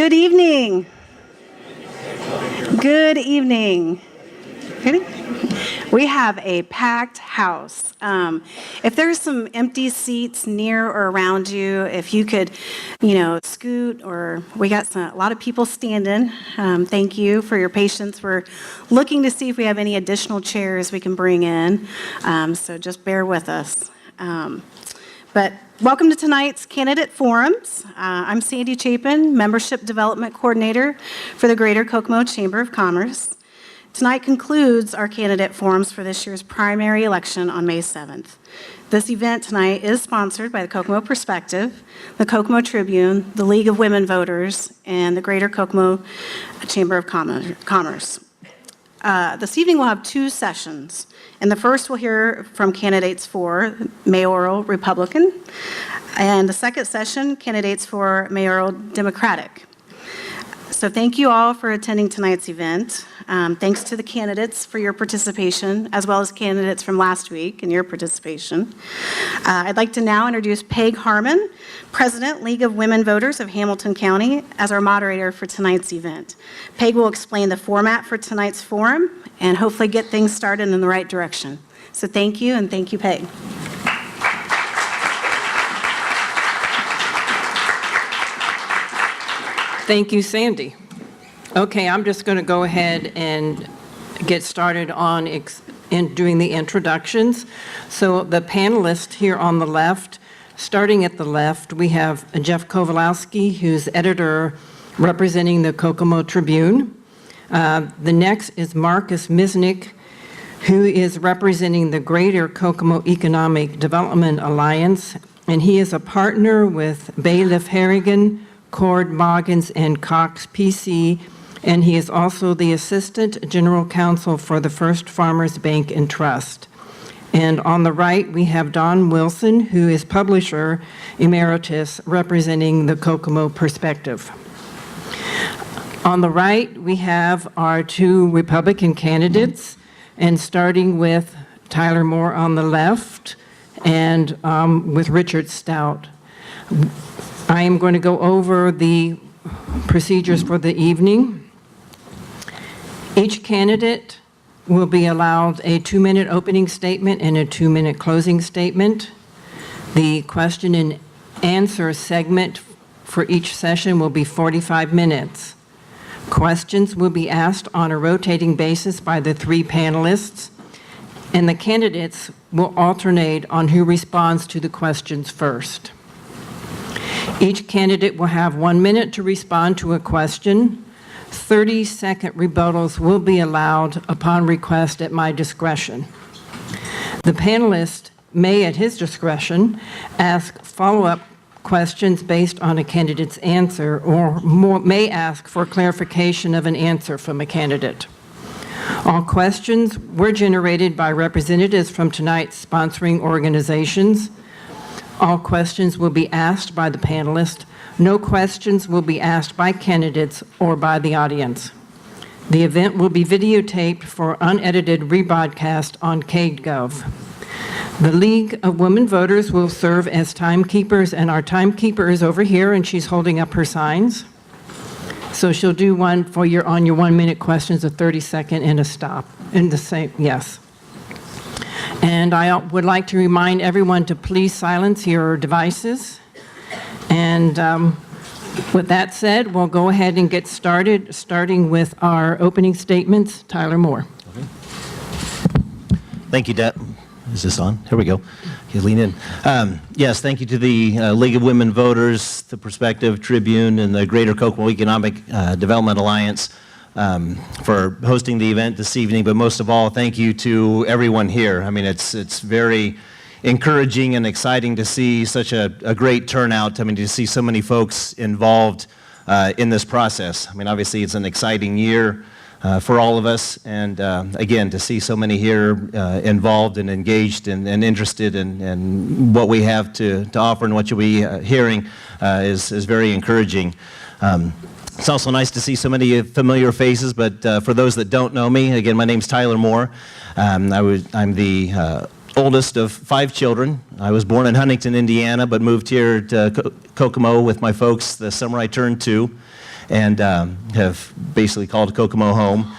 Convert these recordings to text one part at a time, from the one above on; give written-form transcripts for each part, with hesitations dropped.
Good evening. Good evening. We have a packed house. If there's some empty seats near or around you, if you could, scoot, or we got a lot of people standing. Thank you for your patience. We're looking to see if we have any additional chairs we can bring in, so just bear with us. But welcome to tonight's candidate forums. I'm Sandy Chapin, Membership Development Coordinator for the Greater Kokomo Chamber of Commerce. Tonight concludes our candidate forums for this year's primary election on May 7th. This event tonight is sponsored by the Kokomo Perspective, the Kokomo Tribune, the League of Women Voters, and the Greater Kokomo Chamber of Commerce. This evening we'll have two sessions. In the first, we'll hear from candidates for Mayoral Republican, and the second session, candidates for Mayoral Democratic. So thank you all for attending tonight's event. Thanks to the candidates for your participation, as well as candidates from last week and your participation. I'd like to now introduce Peg Harmon, President, League of Women Voters of Hamilton County, as our moderator for tonight's event. Peg will explain the format for tonight's forum and hopefully get things started in the right direction. So thank you, and thank you, Peg. Thank you, Sandy. Okay, I'm just going to go ahead and get started on doing the introductions. So the panelists here on the left, starting at the left, we have Jeff Kowalski, who's editor representing the Kokomo Tribune. The next is Marcus Misnick, who is representing the Greater Kokomo Economic Development Alliance, and he is a partner with Bailiff Harrigan, Cord, Moggins, and Cox PC, and he is also the Assistant General Counsel for the First Farmers Bank and Trust. And on the right, we have Don Wilson, who is Publisher Emeritus, representing the Kokomo Perspective. On the right, we have our two Republican candidates, and starting with Tyler Moore on the left, and with Richard Stout. I am going to go over the procedures for the evening. Each candidate will be allowed a 2-minute opening statement and a 2-minute closing statement. The question and answer segment for each session will be 45 minutes. Questions will be asked on a rotating basis by the three panelists, and the candidates will alternate on who responds to the questions first. Each candidate will have 1 minute to respond to a question. 30-second rebuttals will be allowed upon request at my discretion. The panelist may, at his discretion, ask follow-up questions based on a candidate's answer, or may ask for clarification of an answer from a candidate. All questions were generated by representatives from tonight's sponsoring organizations. All questions will be asked by the panelists. No questions will be asked by candidates or by the audience. The event will be videotaped for unedited rebroadcast on KGov. The League of Women Voters will serve as timekeepers, and our timekeeper is over here, and she's holding up her signs. So she'll do one for your 1-minute questions, a 30-second, and a stop. In the same, yes. And I would like to remind everyone to please silence your devices. And with that said, we'll go ahead and get started, starting with our opening statements. Tyler Moore. Okay. Thank you, Deb. Is this on? Here we go. You lean in. Yes, thank you to the League of Women Voters, the Perspective Tribune, and the Greater Kokomo Economic Development Alliance for hosting the event this evening. But most of all, thank you to everyone here. I mean, it's very encouraging and exciting to see such a great turnout. I mean, to see so many folks involved in this process. I mean, obviously it's an exciting year for all of us, and again, to see so many here involved and engaged and interested in what we have to offer and what you'll be hearing is very encouraging. It's also nice to see so many familiar faces, but for those that don't know me, again, my name's Tyler Moore. I'm the oldest of 5 children. I was born in Huntington, Indiana, but moved here to Kokomo with my folks the summer I turned 2. and have basically called Kokomo home.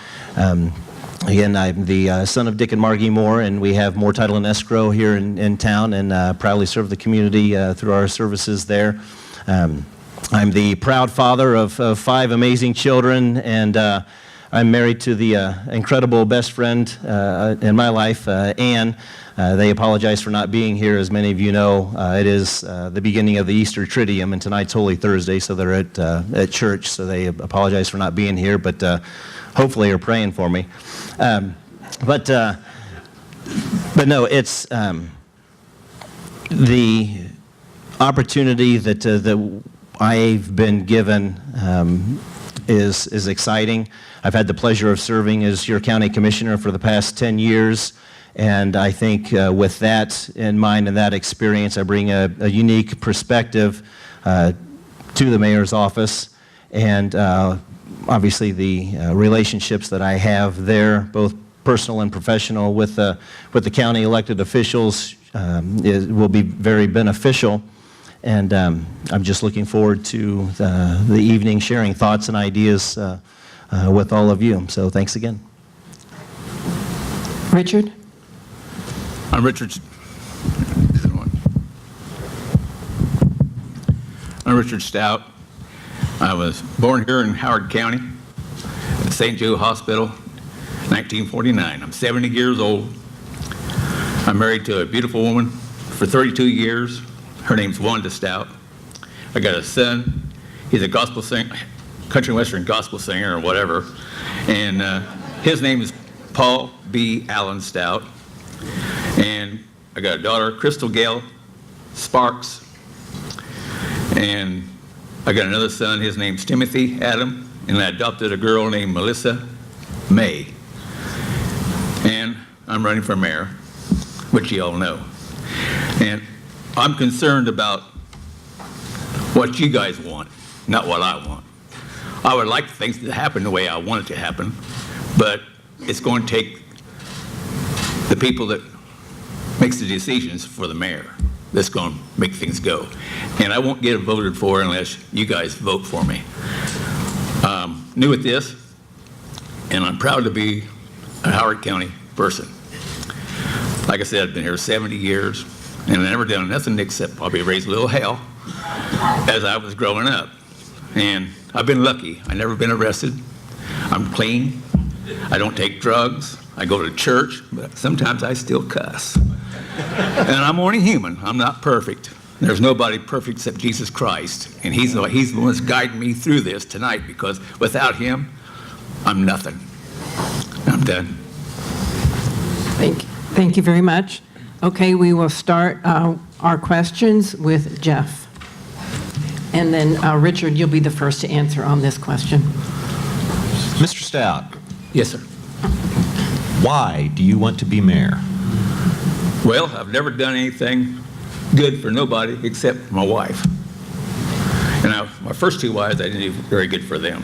Again, I'm the son of Dick and Margie Moore, and we have Moore Title and Escrow here in town, and proudly serve the community through our services there. I'm the proud father of 5 amazing children, and I'm married to the incredible best friend in my life, Ann. They apologize for not being here. As many of you know, it is the beginning of the Easter Triduum, and tonight's Holy Thursday, so they're at church, so they apologize for not being here, but hopefully are praying for me. But no, it's the opportunity that I've been given is exciting. I've had the pleasure of serving as your county commissioner for the past 10 years, and I think with that in mind and that experience, I bring a unique perspective to the mayor's office, and obviously the relationships that I have there, both personal and professional, with the county elected officials will be very beneficial. And I'm just looking forward to the evening sharing thoughts and ideas with all of you. So thanks again. Richard? I'm Richard. I'm Richard Stout. I was born here in Howard County at St. Joe Hospital, 1949. I'm 70 years old. I'm married to a beautiful woman for 32 years. Her name's Wanda Stout. I got a son. He's a gospel singer, country western gospel singer or whatever. And his name is Paul B. Allen Stout. And I got a daughter, Crystal Gale Sparks. And I got another son, his name's Timothy Adam. And I adopted a girl named Melissa May. And I'm running for mayor, which you all know. And I'm concerned about what you guys want, not what I want. I would like things to happen the way I want it to happen, but it's going to take the people that makes the decisions for the mayor that's going to make things go. And I won't get voted for unless you guys vote for me. New at this, and I'm proud to be a Howard County person. Like I said, I've been here 70 years, and I've never done nothing except probably raise a little hell as I was growing up. And I've been lucky. I've never been arrested. I'm clean. I don't take drugs. I go to church, but sometimes I still cuss. And I'm only human. I'm not perfect. There's nobody perfect except Jesus Christ. And he's the one that's guiding me through this tonight, because without him, I'm nothing. I'm done. Thank you very much. Okay, we will start our questions with Jeff. And then Richard, you'll be the first to answer on this question. Mr. Stout, Yes, sir. why do you want to be mayor? Well, I've never done anything good for nobody except for my wife. And my first 2 wives, I didn't do very good for them.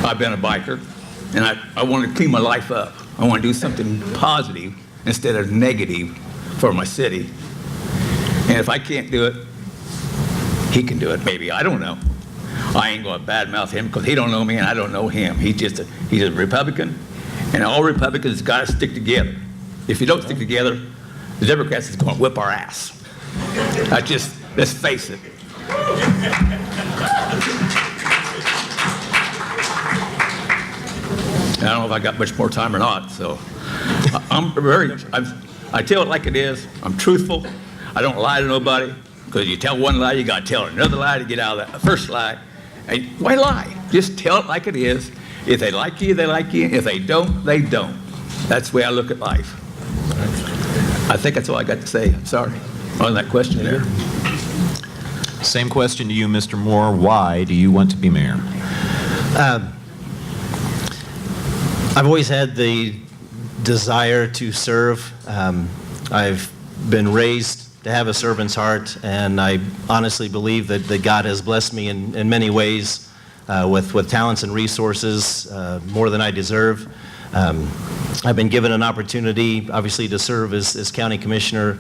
I've been a biker, and I want to clean my life up. I want to do something positive instead of negative for my city. And if I can't do it, he can do it, maybe. I don't know. I ain't going to badmouth him because he don't know me and I don't know him. He's a Republican, and all Republicans got to stick together. If you don't stick together, the Democrats is going to whip our ass. Let's face it. I don't know if I got much more time or not, so I tell it like it is. I'm truthful. I don't lie to nobody, because you tell one lie, you got to tell another lie to get out of that first lie. And why lie? Just tell it like it is. If they like you, they like you. If they don't, they don't. That's the way I look at life. I think that's all I got to say. I'm sorry on that question there. Same question to you, Mr. Moore. Why do you want to be mayor? I've always had the desire to serve. I've been raised to have a servant's heart, and I honestly believe that God has blessed me in many ways with talents and resources, more than I deserve. I've been given an opportunity, obviously, to serve as county commissioner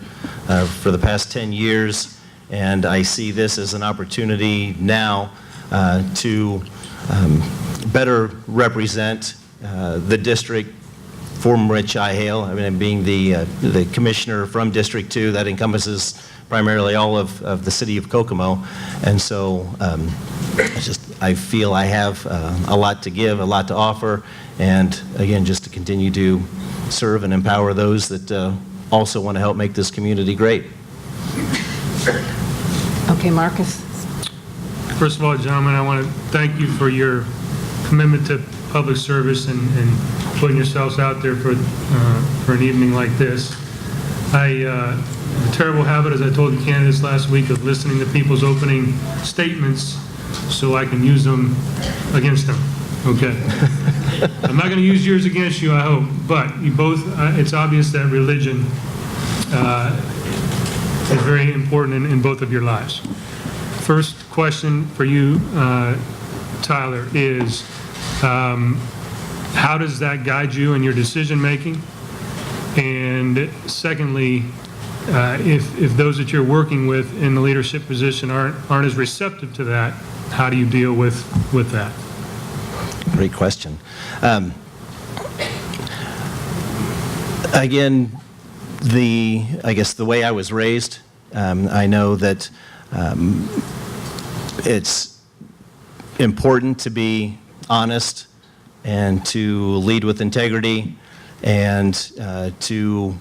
for the past 10 years, and I see this as an opportunity now to better represent the district from which I hail. I mean, being the commissioner from District 2, that encompasses primarily all of the city of Kokomo. And so I feel I have a lot to give, a lot to offer, and again, just to continue to serve and empower those that also want to help make this community great. Okay, Marcus? First of all, gentlemen, I want to thank you for your commitment to public service and putting yourselves out there for an evening like this. I have a terrible habit, as I told the candidates last week, of listening to people's opening statements so I can use them against them. Okay. I'm not going to use yours against you, I hope, but you both, it's obvious that religion is very important in both of your lives. First question for you, Tyler, is how does that guide you in your decision making? And secondly, if those that you're working with in the leadership position aren't as receptive to that, how do you deal with that? Great question. Again, I guess the way I was raised, I know that it's important to be honest and to lead with integrity and to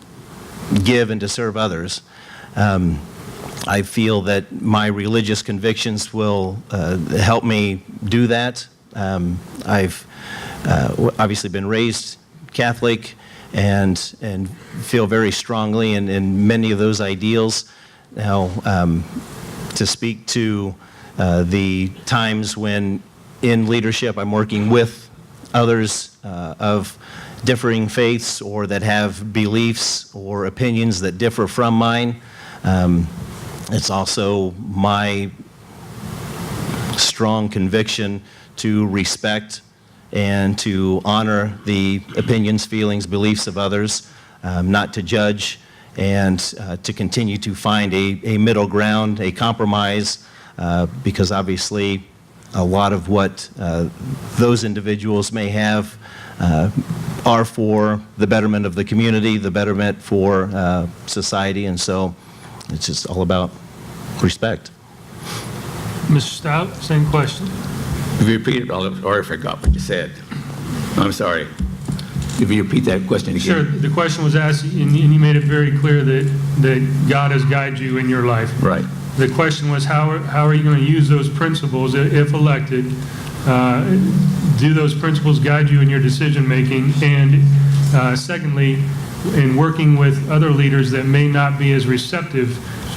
give and to serve others. I feel that my religious convictions will help me do that. I've obviously been raised Catholic and feel very strongly in many of those ideals. Now, to speak to the times when in leadership I'm working with others of differing faiths or that have beliefs or opinions that differ from mine, it's also my strong conviction to respect and to honor the opinions, feelings, beliefs of others, not to judge, and to continue to find a middle ground, a compromise, because obviously a lot of what those individuals may have are for the betterment of the community, the betterment for society, and so it's just all about respect. Mr. Stout, same question. If you repeat it, or I forgot what you said. I'm sorry. If you repeat that question again. Sure. The question was asked, and you made it very clear that God has guided you in your life. Right. The question was, how are you going to use those principles, if elected? Do those principles guide you in your decision-making? And secondly, in working with other leaders that may not be as receptive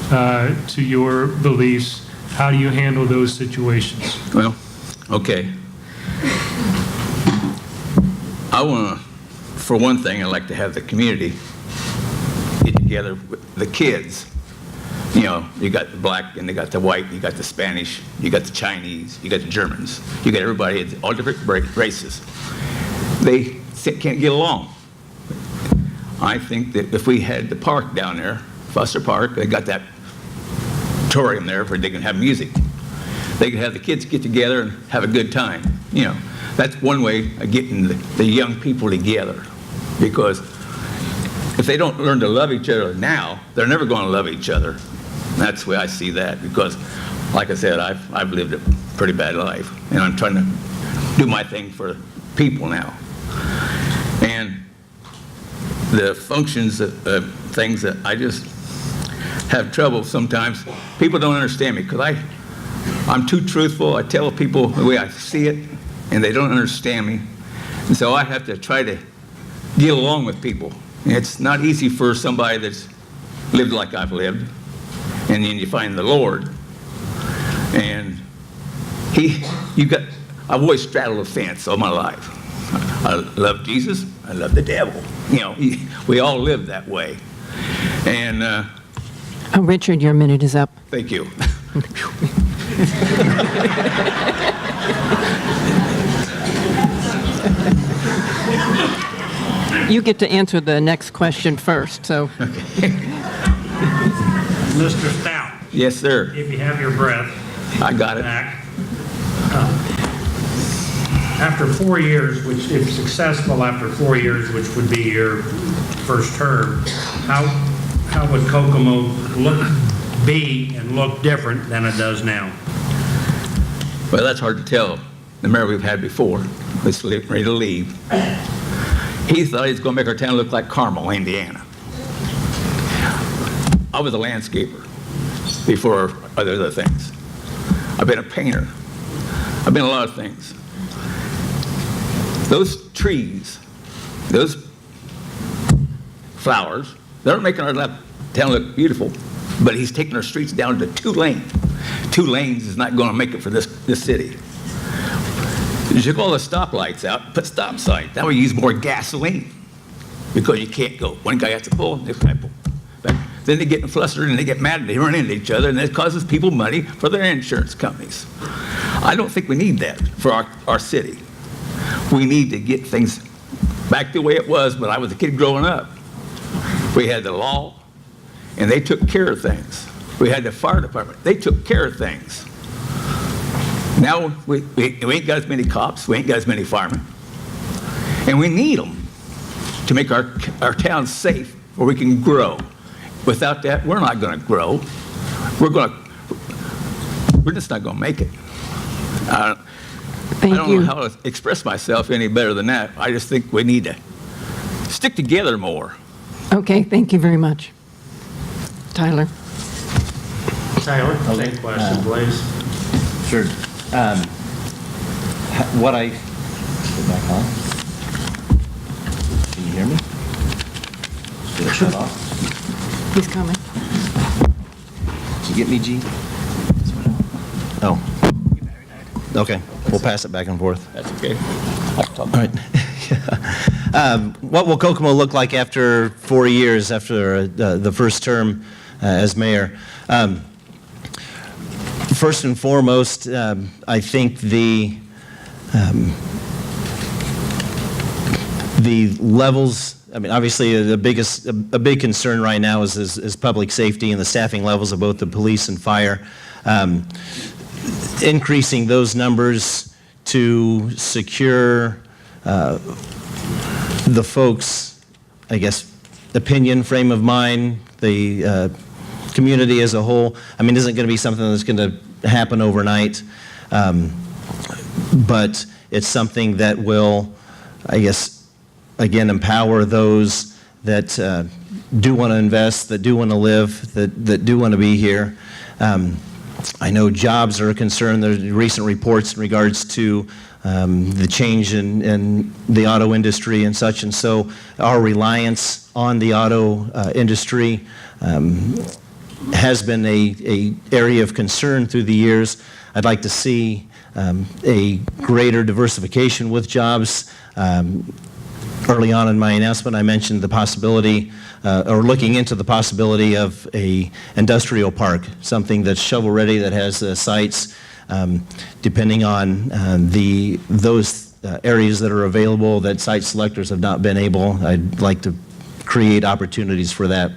to your beliefs, how do you handle those situations? Well, okay. I want to, for one thing, I'd like to have the community get together with the kids. You know, you got the black and they got the white, you got the Spanish, you got the Chinese, you got the Germans, you got everybody, all different races. They can't get along. I think that if we had the park down there, Foster Park, they got that auditorium there where they can have music. They can have the kids get together and have a good time. You know, that's one way of getting the young people together, because if they don't learn to love each other now, they're never going to love each other. That's the way I see that, because, like I said, I've lived a pretty bad life, and I'm trying to do my thing for people now. And the functions of things that I just have trouble sometimes, people don't understand me, because I'm too truthful. I tell people the way I see it, and they don't understand me. And so I have to try to get along with people. And it's not easy for somebody that's lived like I've lived. And then you find the Lord, and I've always straddled a fence all my life. I love Jesus, I love the devil. You know, we all live that way. And Richard, your minute is up. thank you. You get to answer the next question first, so. Mr. Stout, Yes, sir. if you have your breath I got it. back, after 4 years, which if successful after 4 years, which would be your first term, how would Kokomo be and look different than it does now? Well, that's hard to tell. The mayor we've had before was ready to leave. He thought he was going to make our town look like Carmel, Indiana. I was a landscaper before other things. I've been a painter. I've been a lot of things. Those trees, those flowers, they're making our town look beautiful, but he's taking our streets down to 2 lanes. 2 lanes is not going to make it for this city. You took all the stoplights out, put stop signs. That would use more gasoline because you can't go. One guy has to pull, next guy pull. Then they get flustered and they get mad and they run into each other, and that causes people money for their insurance companies. I don't think we need that for our city. We need to get things back the way it was when I was a kid growing up. We had the law, and they took care of things. We had the fire department. They took care of things. Now we ain't got as many cops. We ain't got as many firemen. And we need them to make our town safe where we can grow. Without that, we're not going to grow. We're just not going to make it. I don't know how to express myself any better than that. I just think we need to stick together more. Okay, thank you very much. Tyler? Tyler, same question, please. Sure. What I... Get back on. Can you hear me? Did it shut off? He's coming. Did you get me, G? Oh. Okay, we'll pass it back and forth. That's okay. All right. What will Kokomo look like after 4 years, after the first term as mayor? First and foremost, I think the levels, I mean, obviously a big concern right now is public safety and the staffing levels of both the police and fire. Increasing those numbers to secure the folks, I guess, opinion, frame of mind, the community as a whole, I mean, isn't going to be something that's going to happen overnight, but it's something that will, I guess, again, empower those that do want to invest, that do want to live, that do want to be here. I know jobs are a concern. There's recent reports in regards to the change in the auto industry and such, and so our reliance on the auto industry has been a area of concern through the years. I'd like to see a greater diversification with jobs. Early on in my announcement, I mentioned the possibility, or looking into the possibility of a industrial park, something that's shovel-ready, that has sites, depending on those areas that are available that site selectors have not been able. I'd like to create opportunities for that.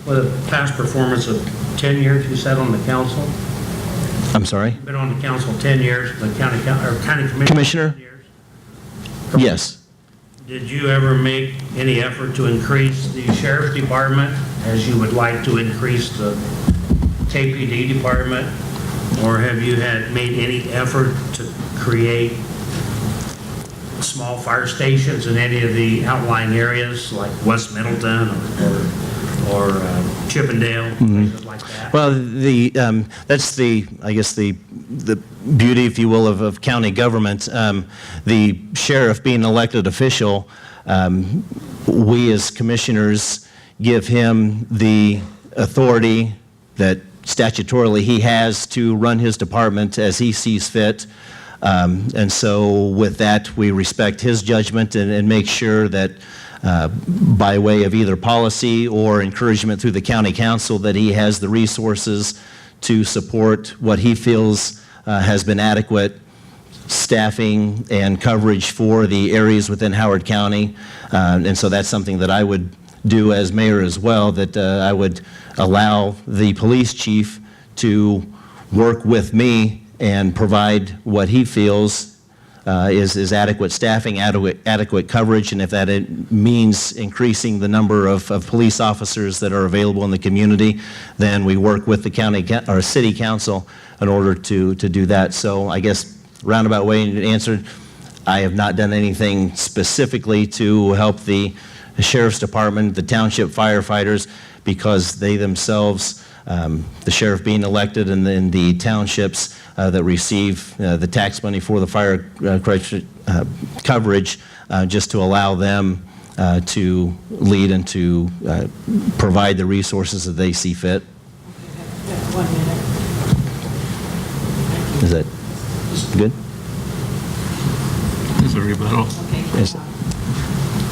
With a past performance of 10 years, you said, on the council? I'm sorry? Been on the council 10 years, the county commissioner? Commissioner? 10 years. Yes. Did you ever make any effort to increase the sheriff's department as you would like to increase the KPD department? Or have you made any effort to create small fire stations in any of the outlying areas like West Middleton or Chippendale, places like that? Well, that's I guess the beauty, if you will, of county government. The sheriff being an elected official, we as commissioners give him the authority that statutorily he has to run his department as he sees fit. And so with that, we respect his judgment and make sure that by way of either policy or encouragement through the county council, that he has the resources to support what he feels has been adequate staffing and coverage for the areas within Howard County. And so that's something that I would do as mayor as well, that I would allow the police chief to work with me and provide what he feels is adequate staffing, adequate coverage, and if that means increasing the number of police officers that are available in the community, then we work with the county or city council in order to do that. So I guess roundabout way to answer, I have not done anything specifically to help the sheriff's department, the township firefighters, because they themselves, the sheriff being elected, and then the townships that receive the tax money for the fire coverage, just to allow them to lead and to provide the resources that they see fit. 1 minute. Is that good? Is there a rebuttal? Yes.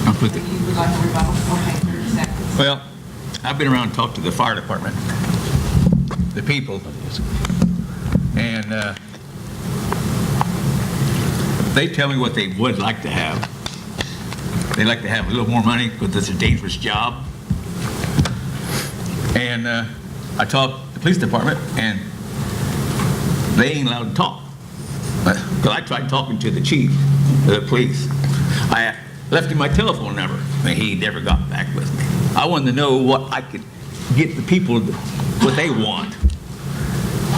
I'll put the- You would like to rebuttal? Okay, 30 seconds. Well, I've been around and talked to the fire department, the people, and they tell me what they would like to have. They like to have a little more money because it's a dangerous job. And I talked to the police department, and they ain't allowed to talk. Because I tried talking to the chief of the police. I left him my telephone number, and he never got back with me. I wanted to know what I could get the people, what they want.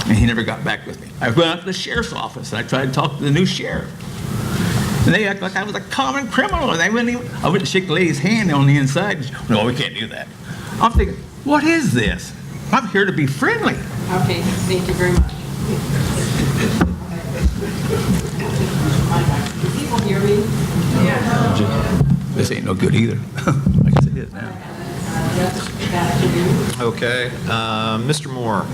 And he never got back with me. I went out to the sheriff's office, and I tried to talk to the new sheriff. And they act like I was a common criminal. And I went to shake the lady's hand on the inside. No, we can't do that. I'm thinking, what is this? I'm here to be friendly. Okay, thank you very much. Do people hear me? This ain't no good either. I guess it is now. Okay. Mr. Moore,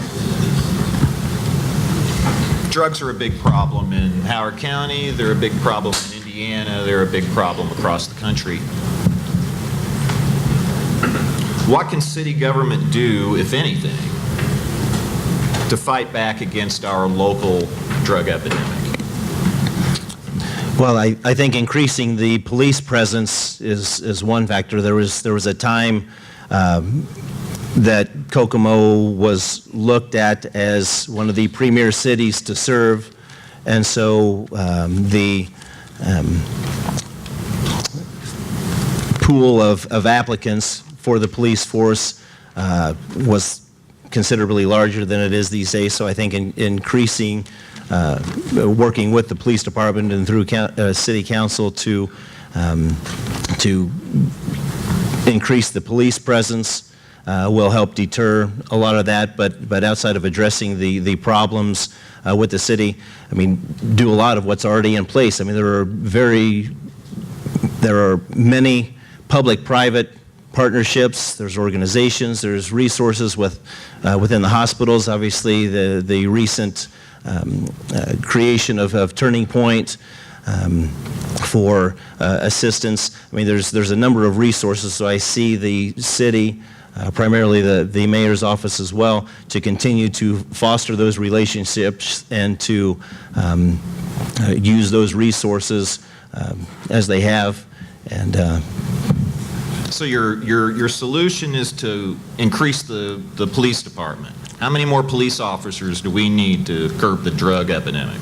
drugs are a big problem in Howard County. They're a big problem in Indiana. They're a big problem across the country. What can city government do, if anything, to fight back against our local drug epidemic? Well, I think increasing the police presence is one factor. There was a time that Kokomo was looked at as one of the premier cities to serve, and so the pool of applicants for the police force was considerably larger than it is these days. So I think increasing, working with the police department and through city council to increase the police presence will help deter a lot of that. But outside of addressing the problems with the city, I mean, do a lot of what's already in place. I mean, there are many public-private partnerships, there's organizations, there's resources within the hospitals. Obviously, the recent creation of Turning Point for assistance. I mean, there's a number of resources, so I see the city, primarily the mayor's office as well, to continue to foster those relationships and to use those resources as they have. And So your solution is to increase the police department. How many more police officers do we need to curb the drug epidemic?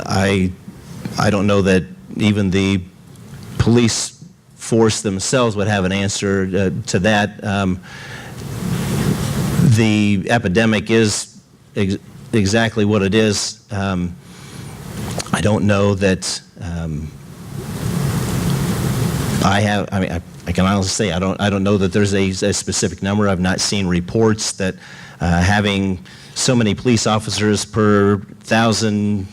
I don't know that even the police force themselves would have an answer to that. The epidemic is exactly what it is. I don't know that I can honestly say I don't know that there's a specific number. I've not seen reports that having so many police officers per 1,000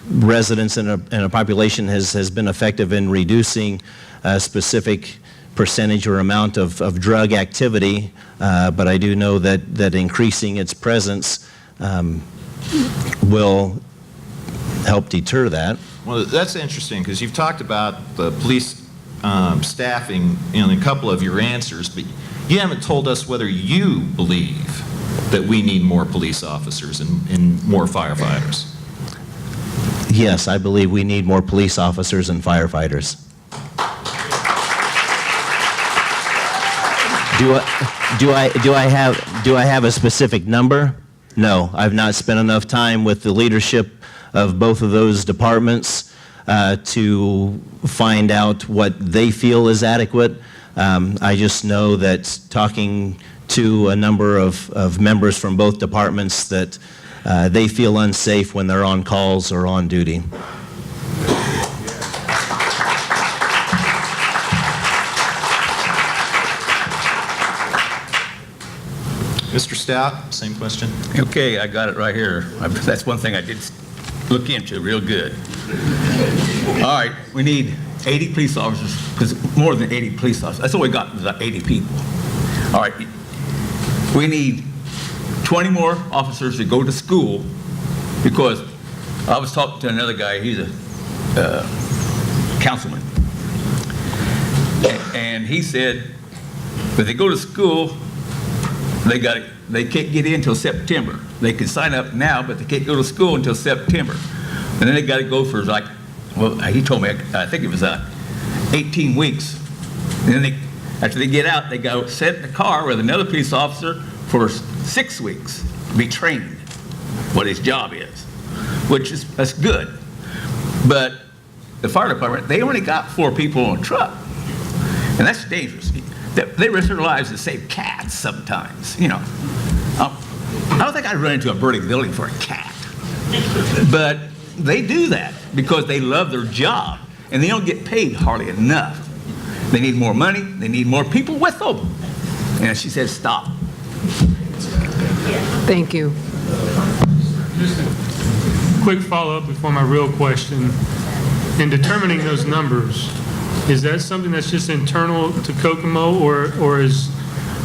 residents in a population has been effective in reducing a specific percentage or amount of drug activity. But I do know that increasing its presence will help deter that. Well, that's interesting because you've talked about the police staffing in a couple of your answers, but you haven't told us whether you believe that we need more police officers and more firefighters. Yes, I believe we need more police officers and firefighters. Do I have a specific number? No, I've not spent enough time with the leadership of both of those departments to find out what they feel is adequate. I just know that talking to a number of members from both departments that they feel unsafe when they're on calls or on duty. Mr. Stout, same question. Okay, I got it right here. That's one thing I did look into real good. All right, we need 80 police officers, because more than 80 police officers. That's all we got, is about 80 people. All right, we need 20 more officers to go to school, because I was talking to another guy, he's a councilman, and he said, when they go to school, they can't get in until September. They can sign up now, but they can't go to school until September. And then they got to go for like, well, he told me, I think it was 18 weeks. And then after they get out, they go sit in the car with another police officer for 6 weeks, be trained what his job is, that's good. But the fire department, they only got 4 people on a truck, and that's dangerous. They risk their lives to save cats sometimes, you know. I don't think I'd run into a burning building for a cat. But they do that because they love their job, and they don't get paid hardly enough. They need more money. They need more people with them. And she said, stop. Thank you. Just a quick follow-up before my real question. In determining those numbers, is that something that's just internal to Kokomo, or is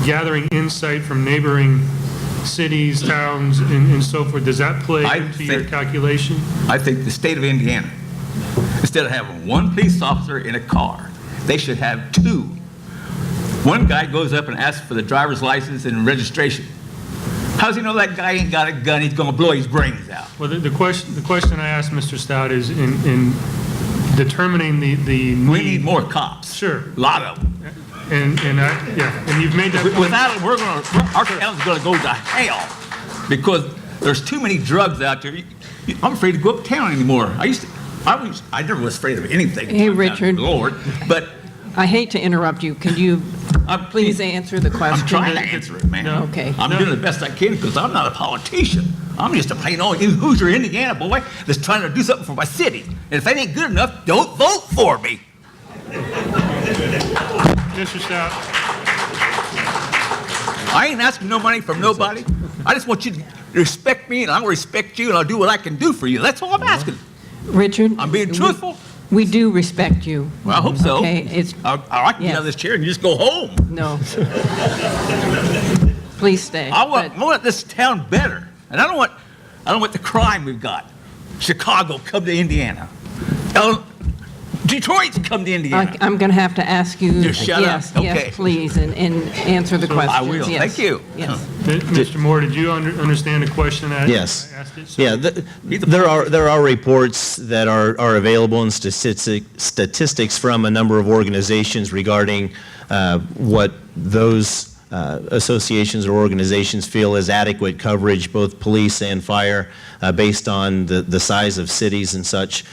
gathering insight from neighboring cities, towns, and so forth, does that play into your calculation? I think the state of Indiana, instead of having 1 police officer in a car, they should have 2. One guy goes up and asks for the driver's license and registration. How does he know that guy ain't got a gun? He's going to blow his brains out. Well, the question I asked Mr. Stout is in determining the need. We need more cops. Sure. A lot of them. And you've made that point. Without it, our town's going to go to hell, because there's too many drugs out there. I'm afraid to go uptown anymore. I never was afraid of anything. Hey, Richard. Lord, but I hate to interrupt you. Can you please answer the question? I'm trying to answer it, man. No. Okay. I'm doing the best I can, because I'm not a politician. I'm just a plain old Hoosier, Indiana boy that's trying to do something for my city. And if that ain't good enough, don't vote for me. Mr. Stout. I ain't asking no money from nobody. I just want you to respect me, and I'll respect you, and I'll do what I can do for you. That's all I'm asking. Richard? I'm being truthful. We do respect you. Well, I hope so. Okay, I like to get out of this chair and you just go home. No. Please stay. I want this town better, and I don't want the crime we've got. Chicago, come to Indiana. Detroit's come to Indiana. I'm going to have to ask you. Just shut up. Okay. Yes, please, and answer the questions. I will. Yes. Thank you. Yes. Mr. Moore, did you understand the question I Yes. asked it? So- Yeah, there are reports that are available in statistics from a number of organizations regarding what those associations or organizations feel is adequate coverage, both police and fire, based on the size of cities and such.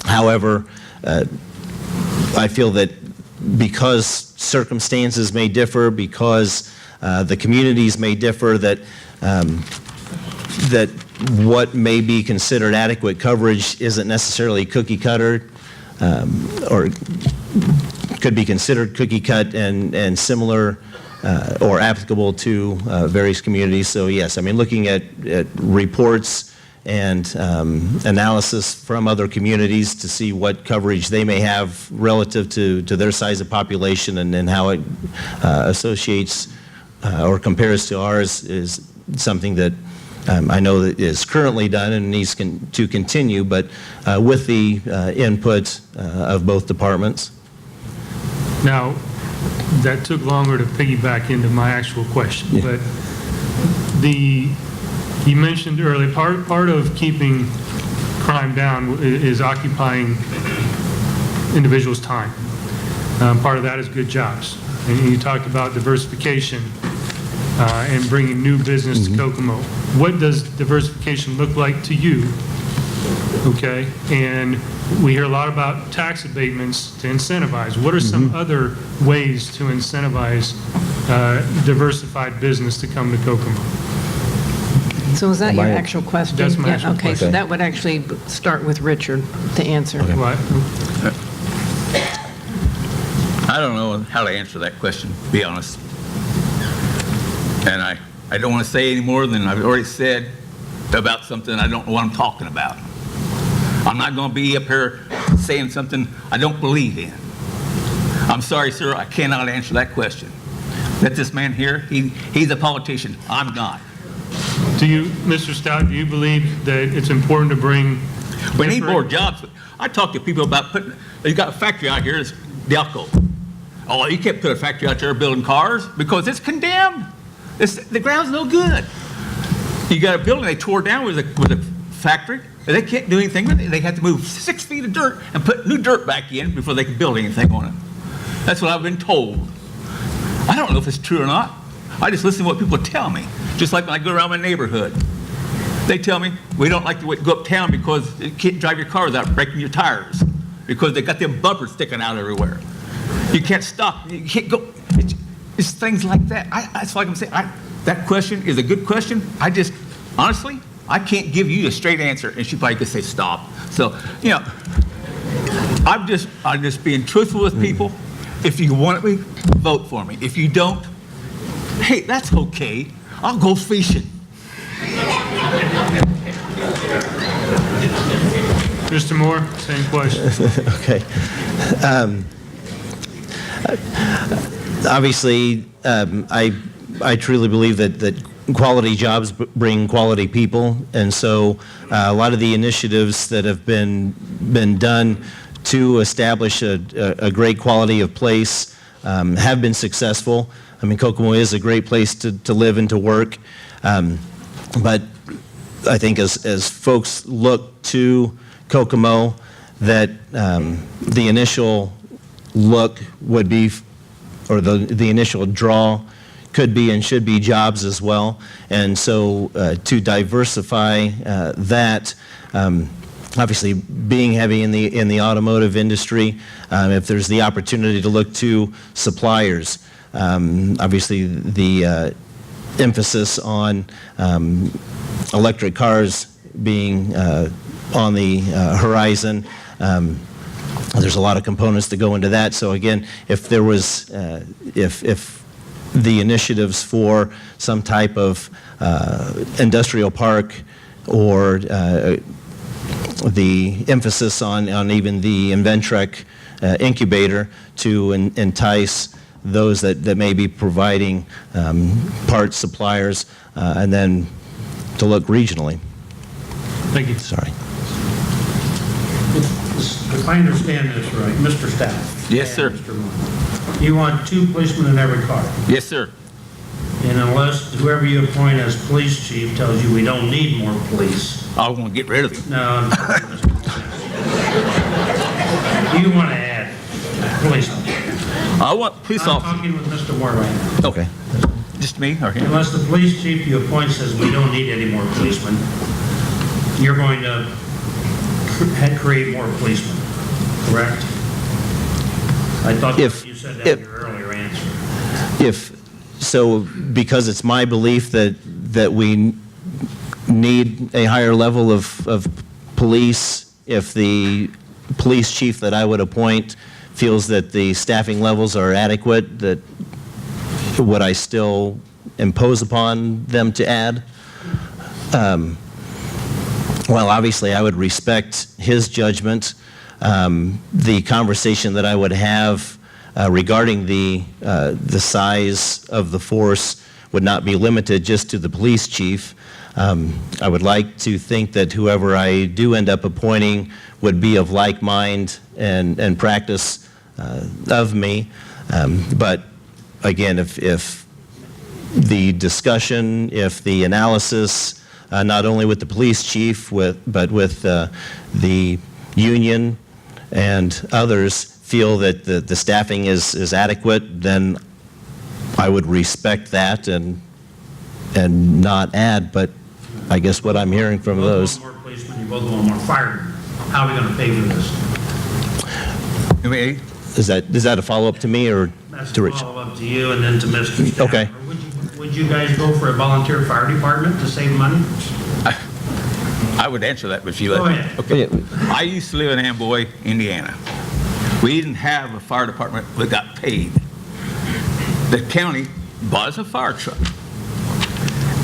However, I feel that because circumstances may differ, because the communities may differ, that what may be considered adequate coverage isn't necessarily cookie cutter, or could be considered cookie cut and similar or applicable to various communities. So yes, I mean, looking at reports and analysis from other communities to see what coverage they may have relative to their size of population and how it associates or compares to ours is something that I know that is currently done and needs to continue, but with the input of both departments. Now, that took longer to piggyback into my actual question, Yeah. but you mentioned earlier, part of keeping crime down is occupying individuals' time. Part of that is good jobs. And you talked about diversification and bringing new business to Kokomo. What does diversification look like to you okay? And we hear a lot about tax abatements to incentivize. What are some other ways to incentivize diversified business to come to Kokomo? So is that your actual question? That's my Yeah, actual okay, so question. that would actually start with Richard to answer. What? I don't know how to answer that question, to be honest. And I don't want to say any more than I've already said about something I don't know what I'm talking about. I'm not going to be up here saying something I don't believe in. I'm sorry, sir, I cannot answer that question. Let this man here, he's a politician. I'm not. Do you, Mr. Stout, do you believe that it's important to bring? We need more different- jobs. I talk to people about they got a factory out here, it's Delco. Oh, you can't put a factory out there building cars because it's condemned. The ground's no good. You got a building they tore down with a factory, and they can't do anything with it. They have to move 6 feet of dirt and put new dirt back in before they can build anything on it. That's what I've been told. I don't know if it's true or not. I just listen to what people tell me. Just like when I go around my neighborhood. They tell me, we don't like to go uptown because you can't drive your car without breaking your tires. Because they got them bumpers sticking out everywhere. You can't stop. You can't go. It's things like that. That's like I'm saying. That question is a good question. Honestly, I can't give you a straight answer, and she probably could say stop. So, I'm just being truthful with people. If you want me, vote for me. If you don't, hey, that's okay. I'll go fishing. Mr. Moore, same question. Okay. Obviously, I truly believe that quality jobs bring quality people, and so a lot of the initiatives that have been done to establish a great quality of place have been successful. I mean, Kokomo is a great place to live and to work, but I think as folks look to Kokomo, that the initial look would be, or the initial draw could be and should be jobs as well. And so to diversify that, obviously being heavy in the automotive industry, if there's the opportunity to look to suppliers, obviously the emphasis on electric cars being on the horizon. There's a lot of components that go into that. So again, if there was, if the initiatives for some type of industrial park or the emphasis on even the Inventrek incubator to entice those that may be providing parts suppliers, and then to look regionally. Thank you. Sorry. If I understand this right, Mr. Stout. Yes, sir. and Mr. Moore, you want 2 policemen in every car. Yes, sir. And unless whoever you appoint as police chief tells you we don't need more police, I want to get rid of them. no, I'm sorry, Mr. Stout. You want to add policemen. I want police I'm officers. talking with Mr. Moore right now. Okay. Just me or him? Unless the police chief you appoint says we don't need any more policemen, you're going to create more policemen, correct? I thought If- you said that if- in your earlier answer. So because it's my belief that we need a higher level of police, if the police chief that I would appoint feels that the staffing levels are adequate, that would I still impose upon them to add? Well, obviously, I would respect his judgment. The conversation that I would have regarding the size of the force would not be limited just to the police chief. I would like to think that whoever I do end up appointing would be of like mind and practice of me. But again, if the discussion, if the analysis, not only with the police chief, but with the union and others feel that the staffing is adequate, then I would respect that and not add. But I guess what I'm hearing from those. More policemen, you both of them are fired. How are we going to pay for this? I mean, Is that a follow-up to me or That's to a Rich? follow-up to you and then to Mr. Stafford. Okay. Or would you guys go for a volunteer fire department to save money? I would answer that, but you let Go me. ahead. Okay. I used to live in Amboy, Indiana. We didn't have a fire department that got paid. The county bought us a fire truck.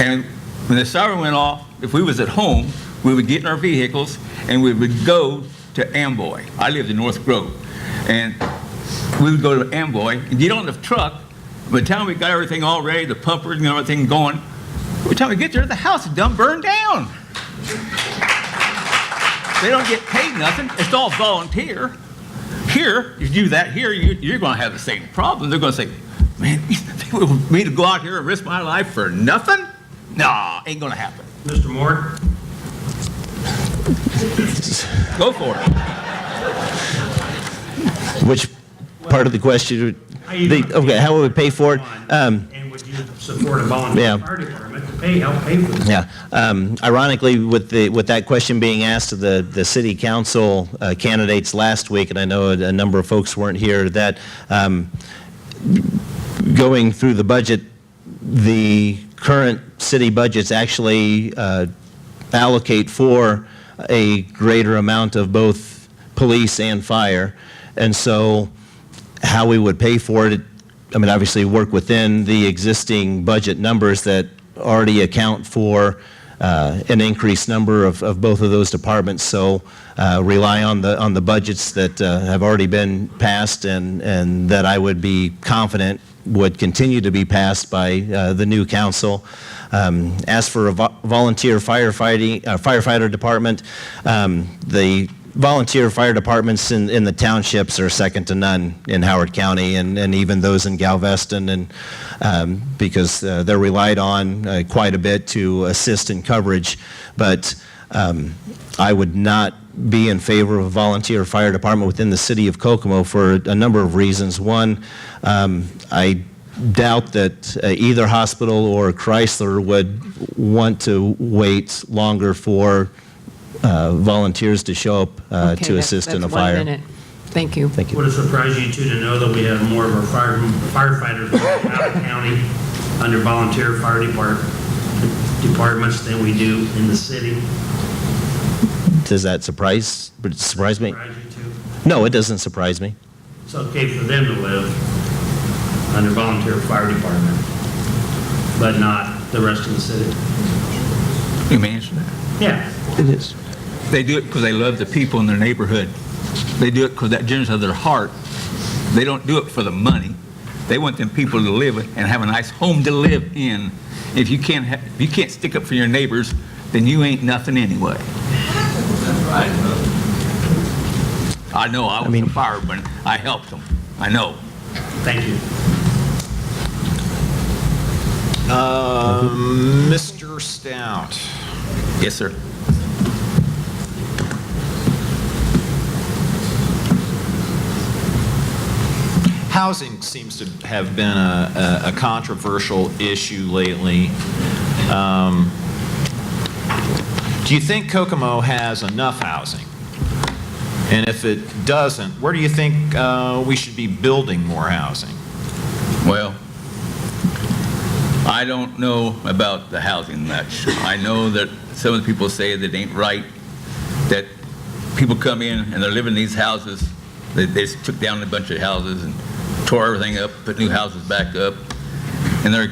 And when the siren went off, if we was at home, we would get in our vehicles and we would go to Amboy. I lived in North Grove. And we would go to Amboy and get on the truck. By the time we got everything all ready, the pumpers and everything going, by the time we get there, the house is done burned down. They don't get paid nothing. It's all volunteer. Here, you do that here, you're going to have the same problem. They're going to say, man, they want me to go out here and risk my life for nothing? Nah, ain't going to happen. Mr. Moore? Go for it. Which part of the question? Okay, how would we pay for it? And would you support a volunteer Yeah. fire department to help pay for this? Yeah. Ironically, with that question being asked of the city council candidates last week, and I know a number of folks weren't here, that going through the budget, the current city budgets actually allocate for a greater amount of both police and fire. And so how we would pay for it, I mean, obviously work within the existing budget numbers that already account for an increased number of both of those departments. So rely on the budgets that have already been passed and that I would be confident would continue to be passed by the new council. As for a volunteer firefighter department, the volunteer fire departments in the townships are second to none in Howard County, and even those in Galveston, and because they're relied on quite a bit to assist in coverage. But I would not be in favor of a volunteer fire department within the city of Kokomo for a number of reasons. One, I doubt that either hospital or Chrysler would want to wait longer for volunteers to show up Okay, to assist in a that's 1 fire. minute. Thank you. Thank you. Would it surprise you too to know that we have more of our firefighters out of county under volunteer fire departments than we do in the city? Does that surprise me? Surprise you too? No, it doesn't surprise me. It's okay for them to live under volunteer fire department, but not the rest of the city. You may answer that. Yeah. It is. They do it because they love the people in their neighborhood. They do it because that generates of their heart. They don't do it for the money. They want them people to live and have a nice home to live in. If you can't stick up for your neighbors, then you ain't nothing anyway. I know I was a fireman. I helped them. I know. Thank you. Mr. Stout. Yes, sir. Housing seems to have been a controversial issue lately. Do you think Kokomo has enough housing? And if it doesn't, where do you think we should be building more housing? Well, I don't know about the housing much. I know that some of the people say that it ain't right, that people come in and they're living in these houses. They just took down a bunch of houses and tore everything up, put new houses back up, and they're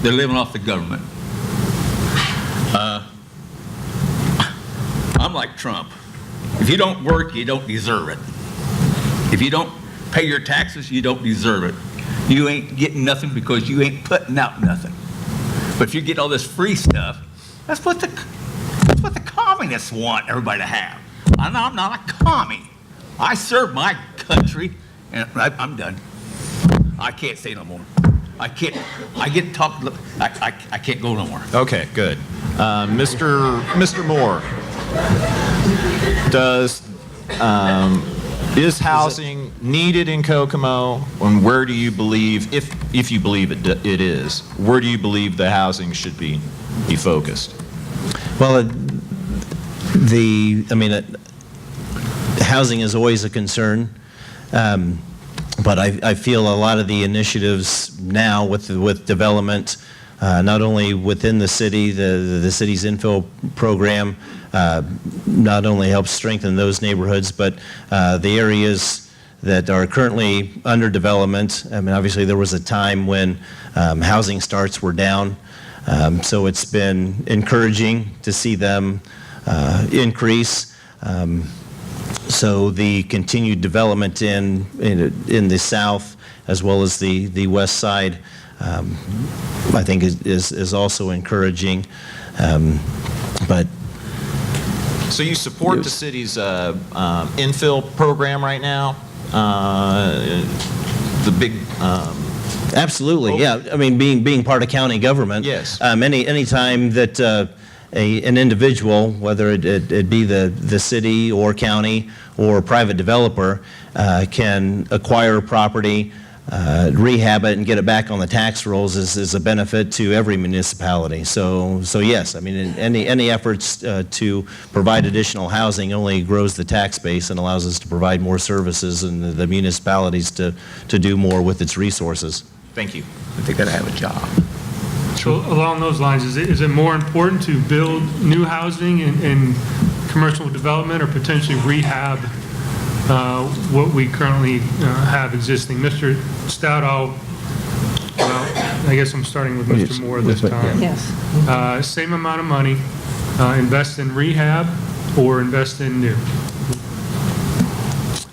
living off the government. I'm like Trump. If you don't work, you don't deserve it. If you don't pay your taxes, you don't deserve it. You ain't getting nothing because you ain't putting out nothing. But if you get all this free stuff, that's what the communists want everybody to have. I'm not a commie. I serve my country, and I'm done. I can't say no more. I get talked. I can't go no more. Okay, good. Mr. Moore, is housing needed in Kokomo, and where do you believe, if you believe it is, where do you believe the housing should be focused? Well, Housing is always a concern, but I feel a lot of the initiatives now with development, not only within the city, the city's infill program, not only helps strengthen those neighborhoods, but the areas that are currently under development. Obviously, there was a time when housing starts were down, so it's been encouraging to see them increase. So the continued development in the south as well as the west side, I think is also encouraging. But So you support the city's infill program right now? The big, absolutely, yeah. Being part of county government. Yes. Any time that an individual, whether it be the city or county or private developer, can acquire property, rehab it, and get it back on the tax rolls is a benefit to every municipality. So yes, any efforts to provide additional housing only grows the tax base and allows us to provide more services and the municipalities to do more with its resources. thank you. But they gotta have a job. So along those lines, is it more important to build new housing and commercial development or potentially rehab what we currently have existing? Mr. Stout, I guess I'm starting with Mr. Moore this time. Yes. Same amount of money, invest in rehab or invest in new?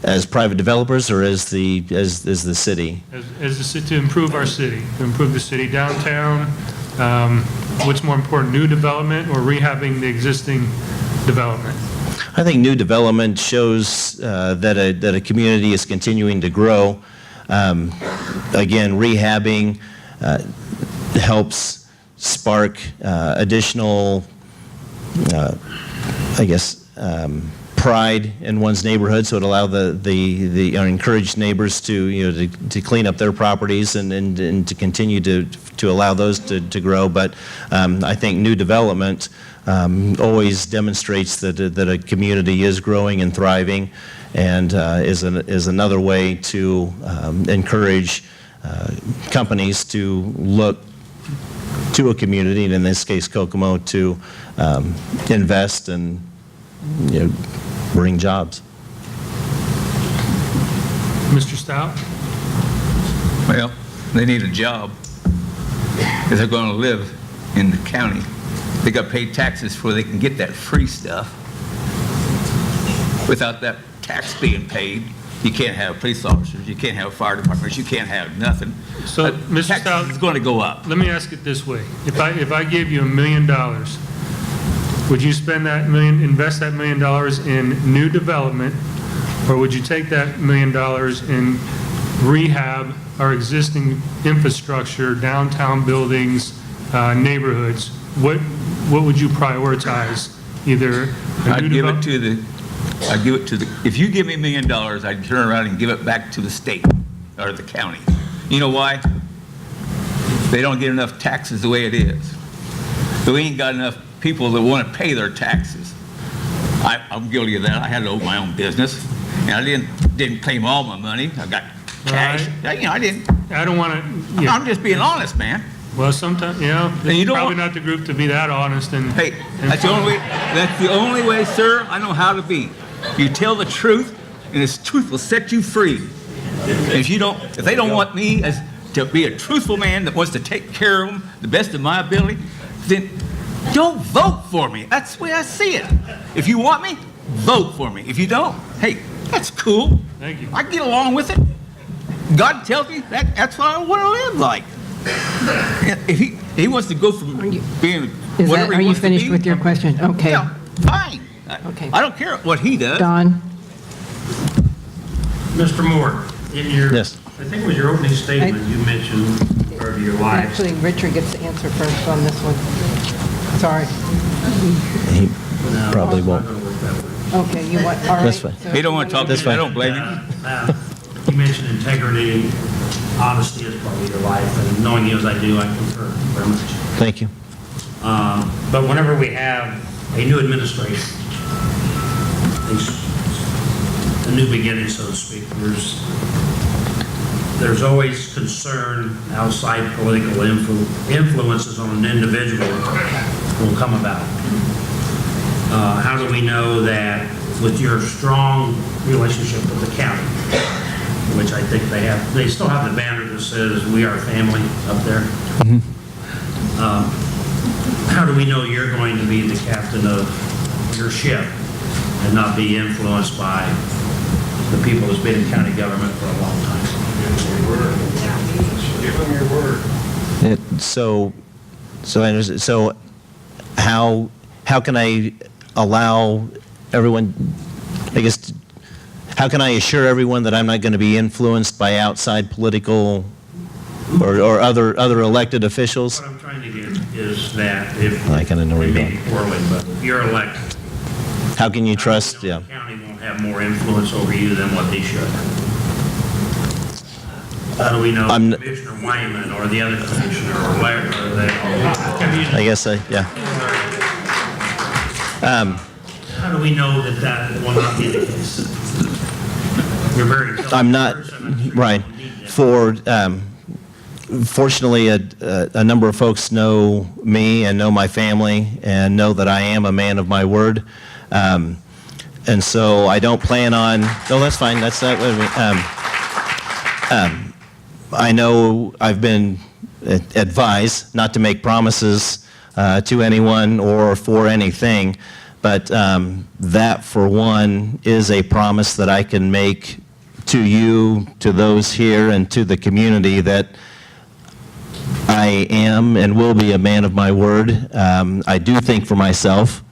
As private developers or as the city? As the city, to improve our city, to improve the city downtown, what's more important, new development or rehabbing the existing development? I think new development shows that a community is continuing to grow. Again, rehabbing helps spark additional, pride in one's neighborhood, so it allow the encourage neighbors to clean up their properties and to continue to allow those to grow. But I think new development always demonstrates that a community is growing and thriving, and is another way to encourage companies to look to a community, and in this case Kokomo, to invest and bring jobs. Mr. Stout? Well, they need a job if they're going to live in the county. They got to pay taxes before they can get that free stuff. Without that tax being paid, you can't have police officers, you can't have fire departments, you can't have nothing. So, Mr. Stout, Taxes is going to go up. let me ask it this way. If I gave you $1 million, would you spend that invest that $1 million in new development, or would you take that $1 million and rehab our existing infrastructure, downtown buildings, neighborhoods? What would you prioritize? Either I'd give it to the, if you give me $1 million, I'd turn around and give it back to the state or the county. You know why? They don't get enough taxes the way it is. We ain't got enough people that want to pay their taxes. I'm guilty of that. I had to open my own business, and I didn't claim all my money. I got cash. Right. I didn't. I don't want to. I'm just being honest, man. Well, sometimes, And you don't probably want- not the group to be that honest and. Hey, that's the only way, sir, I know how to be. You tell the truth, and this truth will set you free. And if they don't want me to be a truthful man that wants to take care of them the best of my ability, then don't vote for me. That's the way I see it. If you want me, vote for me. If you don't, hey, that's cool. Thank you. I get along with it. God tells me that's what I want to live like. If he wants to go from being whatever he Are you wants to finished be, with your question? Okay. yeah, fine. Okay. I don't care what he does. Don? Mr. Moore, in your, Yes. I think it was your opening statement, you mentioned part of your life. Actually, Richard gets to answer first on this one. Sorry. He No, probably it's not won't. gonna work that way. Okay, you want, all right. That's fine. so He don't want to talk to That's me. I fine. don't blame him. You mentioned integrity, honesty as part of your life, and knowing you as I do, I concur very much. Thank you. But whenever we have a new administration, a new beginning, so to speak. There's always concern outside political influences on an individual will come about. How do we know that with your strong relationship with the county, which I think they still have the banner that says "We Are Family" up there. How do we know you're going to be the captain of your ship and not be influenced by the people that's been in county government for a long time? Give them your word. So how can I allow everyone, I guess, how can I assure everyone that I'm not going to be influenced by outside political or other elected officials? What I'm trying to get is that if, I kind of know where you're maybe going. poorly, but if you're elected, How can you trust, the yeah. county won't have more influence over you than what they should. How do we know Commissioner Wyman or the other commissioner or whatever, or the I guess, yeah. how do we know that that will not be the case? You're very intelligent I'm not, person, I'm sure you right. don't need that. Fortunately, a number of folks know me and know my family and know that I am a man of my word. And so I don't plan on, no, that's fine, that's not what I mean. I know I've been advised not to make promises to anyone or for anything, but that, for one, is a promise that I can make to you, to those here, and to the community that I am and will be a man of my word. I do think for myself.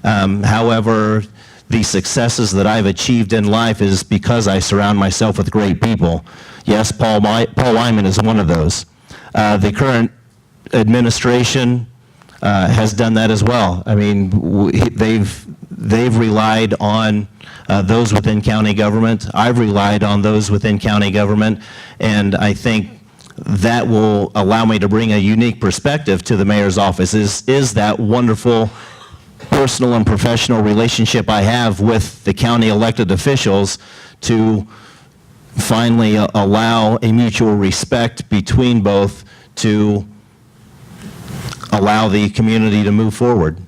However, the successes that I've achieved in life is because I surround myself with great people. Yes, Paul Wyman is one of those. The current administration has done that as well. I mean, they've relied on those within county government. I've relied on those within county government, and I think that will allow me to bring a unique perspective to the mayor's office, is that wonderful personal and professional relationship I have with the county elected officials to finally allow a mutual respect between both to allow the community to move forward.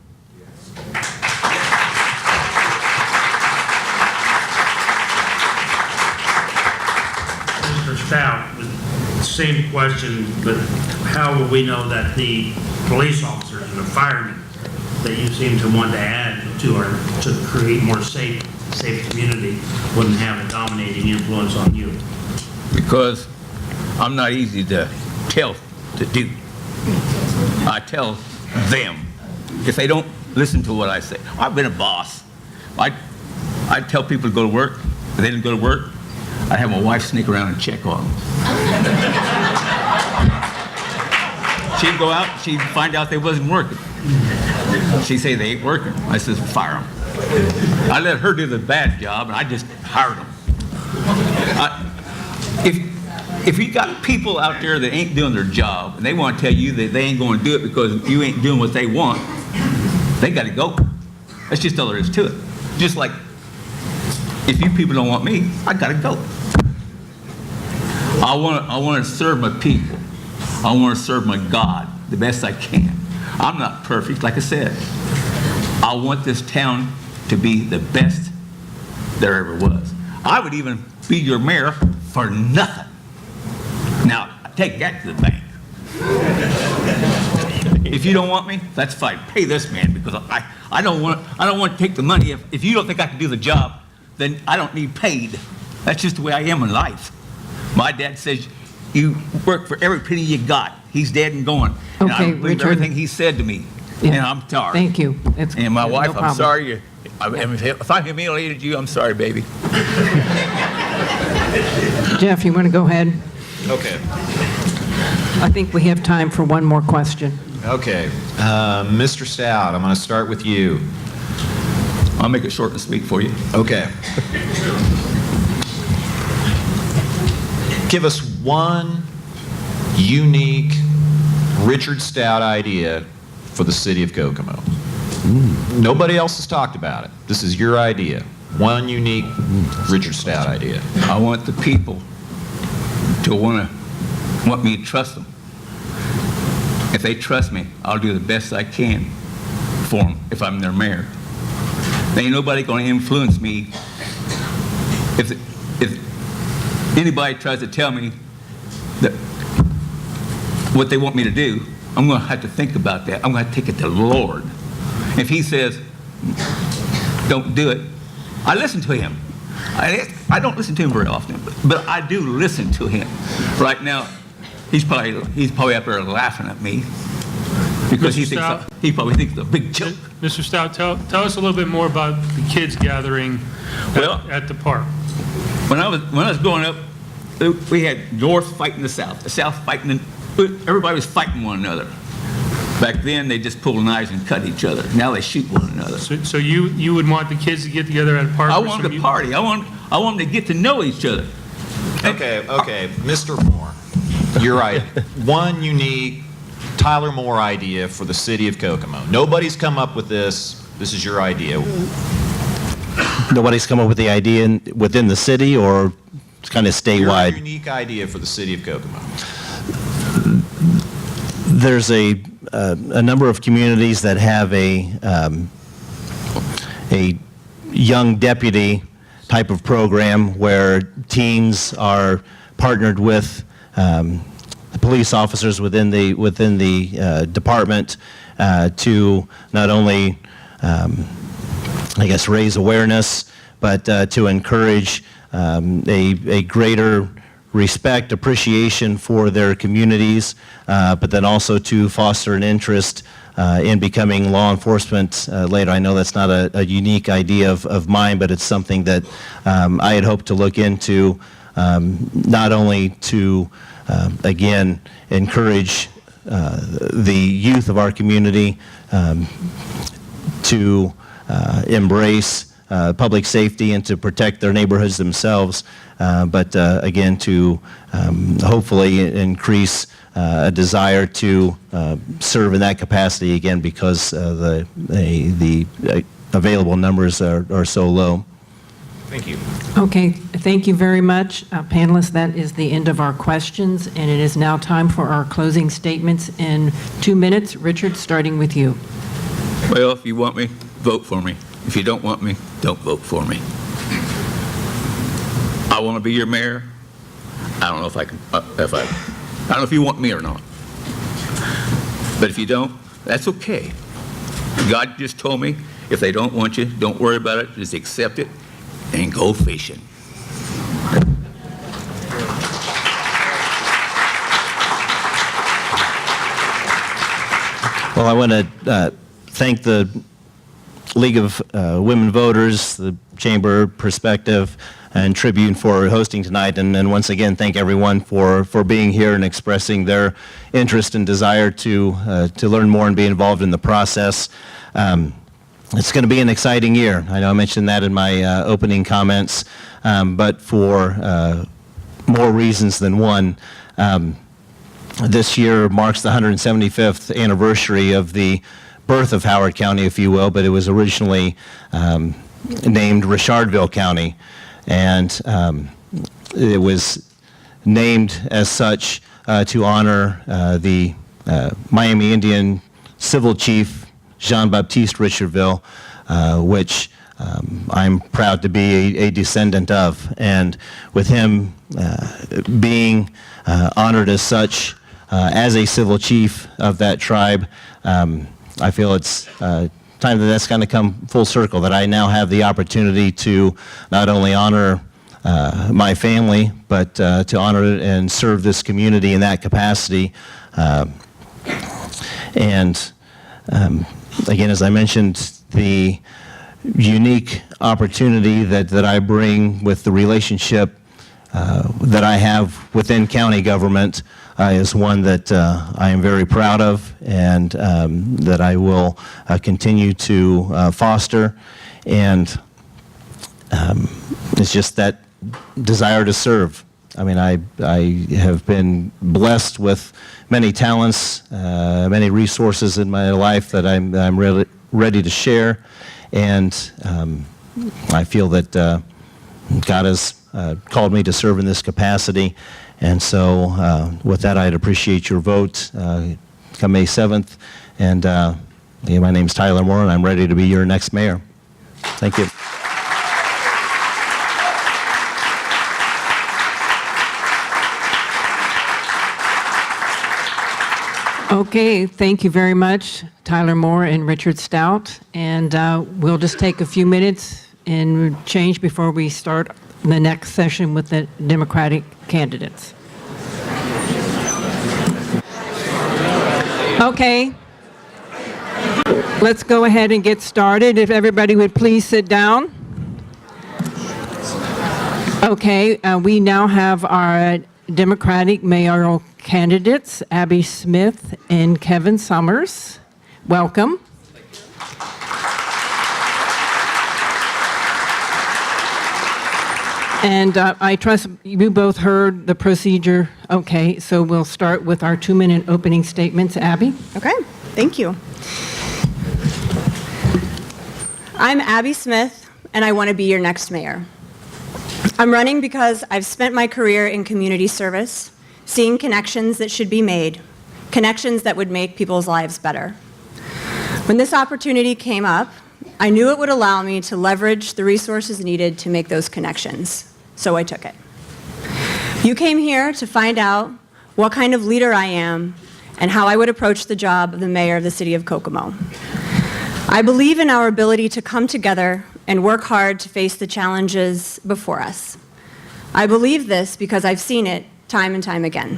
Mr. Stout, same question, but how will we know that the police officers and the firemen that you seem to want to add to create more safe community wouldn't have a dominating influence on you? Because I'm not easy to tell to do. I tell them. If they don't listen to what I say, I've been a boss. I tell people to go to work. If they didn't go to work, I'd have my wife sneak around and check on them. She'd go out, she'd find out they wasn't working. She'd say they ain't working. I says, fire them. I let her do the bad job, and I just hired them. If you got people out there that ain't doing their job, and they want to tell you that they ain't going to do it because you ain't doing what they want, they got to go. That's just all there is to it. Just like, if you people don't want me, I got to go. I want to serve my people. I want to serve my God the best I can. I'm not perfect, like I said. I want this town to be the best there ever was. I would even be your mayor for nothing. Now, take that to the bank. If you don't want me, that's fine. Pay this man, because I don't want to take the money. If you don't think I can do the job, then I don't need paid. That's just the way I am in life. My dad says, you work for every penny you got. He's dead and gone. And Okay, I believe Richard. everything he said to me. Yeah. And I'm sorry. Thank you. And my wife, no I'm problem. sorry. If I humiliated you, I'm sorry, baby. Jeff, you want to go ahead? Okay. I think we have time for one more question. Okay. Mr. Stout, I'm going to start with you. I'll make it short and sweet for you. Okay. Give us one unique Richard Stout idea for the city of Kokomo. Nobody else has talked about it. This is your idea. One unique Richard Stout idea. I want the people to want me to trust them. If they trust me, I'll do the best I can for them if I'm their mayor. There ain't nobody going to influence me. If anybody tries to tell me that what they want me to do, I'm going to have to think about that. I'm going to take it to the Lord. If he says, don't do it, I listen to him. I don't listen to him very often, but I do listen to him. Right now, he's probably up there laughing at me because he probably thinks it's a big joke. Mr. Stout, tell us a little bit more about the kids gathering at the park. When I was growing up, we had North fighting the South fighting, everybody was fighting one another. Back then, they just pulled knives and cut each other. Now they shoot one another. So you would want the kids to get together at a park? I want to party. I want them to get to know each other. Okay, Mr. Moore, you're right. One unique Tyler Moore idea for the city of Kokomo. Nobody's come up with this. This is your idea. Nobody's come up with the idea within the city or kind of statewide? Your unique idea for the city of Kokomo. There's a number of communities that have a young deputy type of program where teens are partnered with the police officers within the department to not only I guess raise awareness, but to encourage a greater respect, appreciation for their communities, but then also to foster an interest in becoming law enforcement later. I know that's not a unique idea of mine, but it's something that I had hoped to look into, not only to, again, encourage the youth of our community to embrace public safety and to protect their neighborhoods themselves, but again to hopefully increase a desire to serve in that capacity again because the available numbers are so low. Thank you. Okay, thank you very much. Panelists, that is the end of our questions, and it is now time for our closing statements in 2 minutes. Richard, starting with you. Well, if you want me, vote for me. If you don't want me, don't vote for me. I want to be your mayor. I don't know if I can, I don't know if you want me or not. But if you don't, that's okay. God just told me, if they don't want you, don't worry about it, just accept it and go fishing. Well, I want to thank the League of Women Voters, the Chamber, Perspective, and Tribune for hosting tonight, and once again thank everyone for being here and expressing their interest and desire to learn more and be involved in the process. It's going to be an exciting year. I know I mentioned that in my opening comments, but for more reasons than one. This year marks the 175th anniversary of the birth of Howard County, if you will, but it was originally named Richardville County, and it was named as such to honor the Miami Indian Civil Chief Jean-Baptiste Richardville, which I'm proud to be a descendant of. And with him being honored as such, as a civil chief of that tribe, I feel it's time that's going to come full circle, that I now have the opportunity to not only honor my family, but to honor and serve this community in that capacity. And again, as I mentioned, the unique opportunity that I bring with the relationship that I have within county government is one that I am very proud of, and that I will continue to foster. And it's just that desire to serve. I mean, I have been blessed with many talents, many resources in my life that I'm really ready to share. And I feel that God has called me to serve in this capacity. And so with that, I'd appreciate your vote come May 7th. And my name's Tyler Moore, and I'm ready to be your next mayor. Thank you. Okay, thank you very much, Tyler Moore and Richard Stout. And we'll just take a few minutes and change before we start the next session with the Democratic candidates. Okay, let's go ahead and get started. If everybody would please sit down. Okay, we now have our Democratic mayoral candidates, Abby Smith and Kevin Summers. Welcome. And I trust you both heard the procedure. Okay, so we'll start with our 2-minute opening statements. Abby? Okay, thank you. I'm Abby Smith, and I want to be your next mayor. I'm running because I've spent my career in community service, seeing connections that should be made, connections that would make people's lives better. When this opportunity came up, I knew it would allow me to leverage the resources needed to make those connections, so I took it. You came here to find out what kind of leader I am and how I would approach the job of the mayor of the city of Kokomo. I believe in our ability to come together and work hard to face the challenges before us. I believe this because I've seen it time and time again.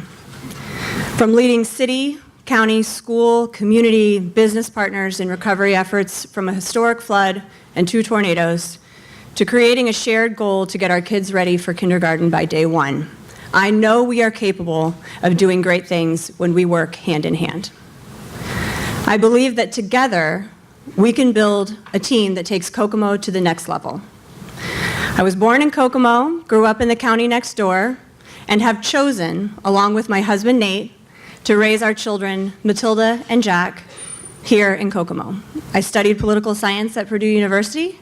From leading city, county, school, community, business partners in recovery efforts from a historic flood and 2 tornadoes, to creating a shared goal to get our kids ready for kindergarten by day 1. I know we are capable of doing great things when we work hand in hand. I believe that together, we can build a team that takes Kokomo to the next level. I was born in Kokomo, grew up in the county next door, and have chosen, along with my husband Nate, to raise our children, Matilda and Jack, here in Kokomo. I studied political science at Purdue University,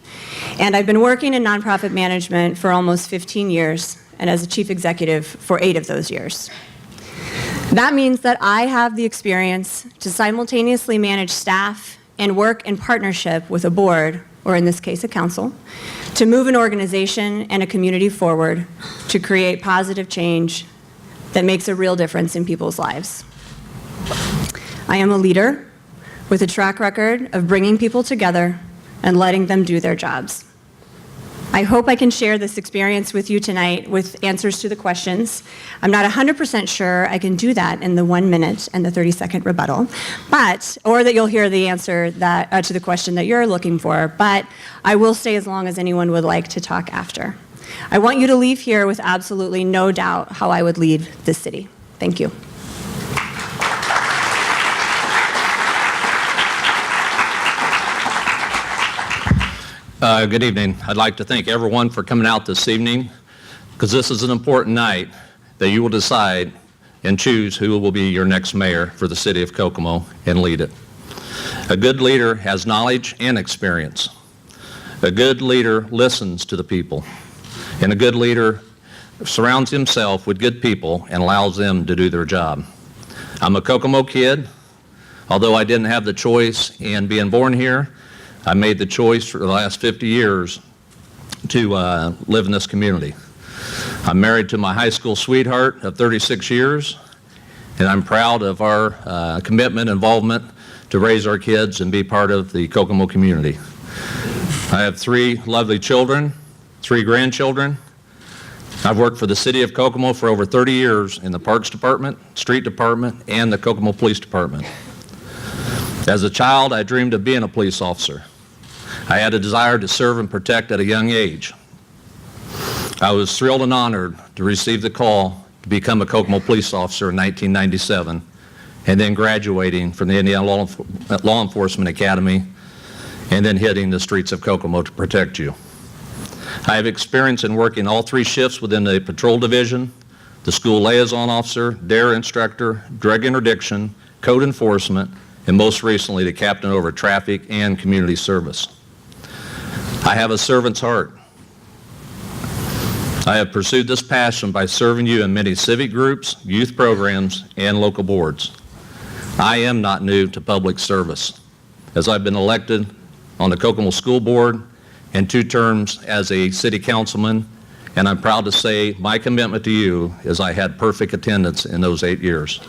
and I've been working in nonprofit management for almost 15 years, and as a chief executive for 8 of those years. That means that I have the experience to simultaneously manage staff and work in partnership with a board, or in this case, a council, to move an organization and a community forward to create positive change that makes a real difference in people's lives. I am a leader with a track record of bringing people together and letting them do their jobs. I hope I can share this experience with you tonight with answers to the questions. I'm not 100% sure I can do that in the 1 minute and the 30-second rebuttal, or that you'll hear the answer that, to the question that you're looking for, but I will stay as long as anyone would like to talk after. I want you to leave here with absolutely no doubt how I would lead this city. Thank you. Good evening. I'd like to thank everyone for coming out this evening, because this is an important night that you will decide and choose who will be your next mayor for the city of Kokomo and lead it. A good leader has knowledge and experience. A good leader listens to the people, and a good leader surrounds himself with good people and allows them to do their job. I'm a Kokomo kid. Although I didn't have the choice in being born here, I made the choice for the last 50 years to live in this community. I'm married to my high school sweetheart of 36 years, and I'm proud of our commitment, involvement to raise our kids and be part of the Kokomo community. I have 3 lovely children, 3 grandchildren. I've worked for the city of Kokomo for over 30 years in the Parks Department, Street Department, and the Kokomo Police Department. As a child, I dreamed of being a police officer. I had a desire to serve and protect at a young age. I was thrilled and honored to receive the call to become a Kokomo police officer in 1997, and then graduating from the Indiana Law Enforcement Academy, and then hitting the streets of Kokomo to protect you. I have experience in working all 3 shifts within the patrol division, the school liaison officer, DARE instructor, drug interdiction, code enforcement, and most recently the captain over traffic and community service. I have a servant's heart. I have pursued this passion by serving you in many civic groups, youth programs, and local boards. I am not new to public service, as I've been elected on the Kokomo School Board and 2 terms as a city councilman, and I'm proud to say my commitment to you is I had perfect attendance in those 8 years.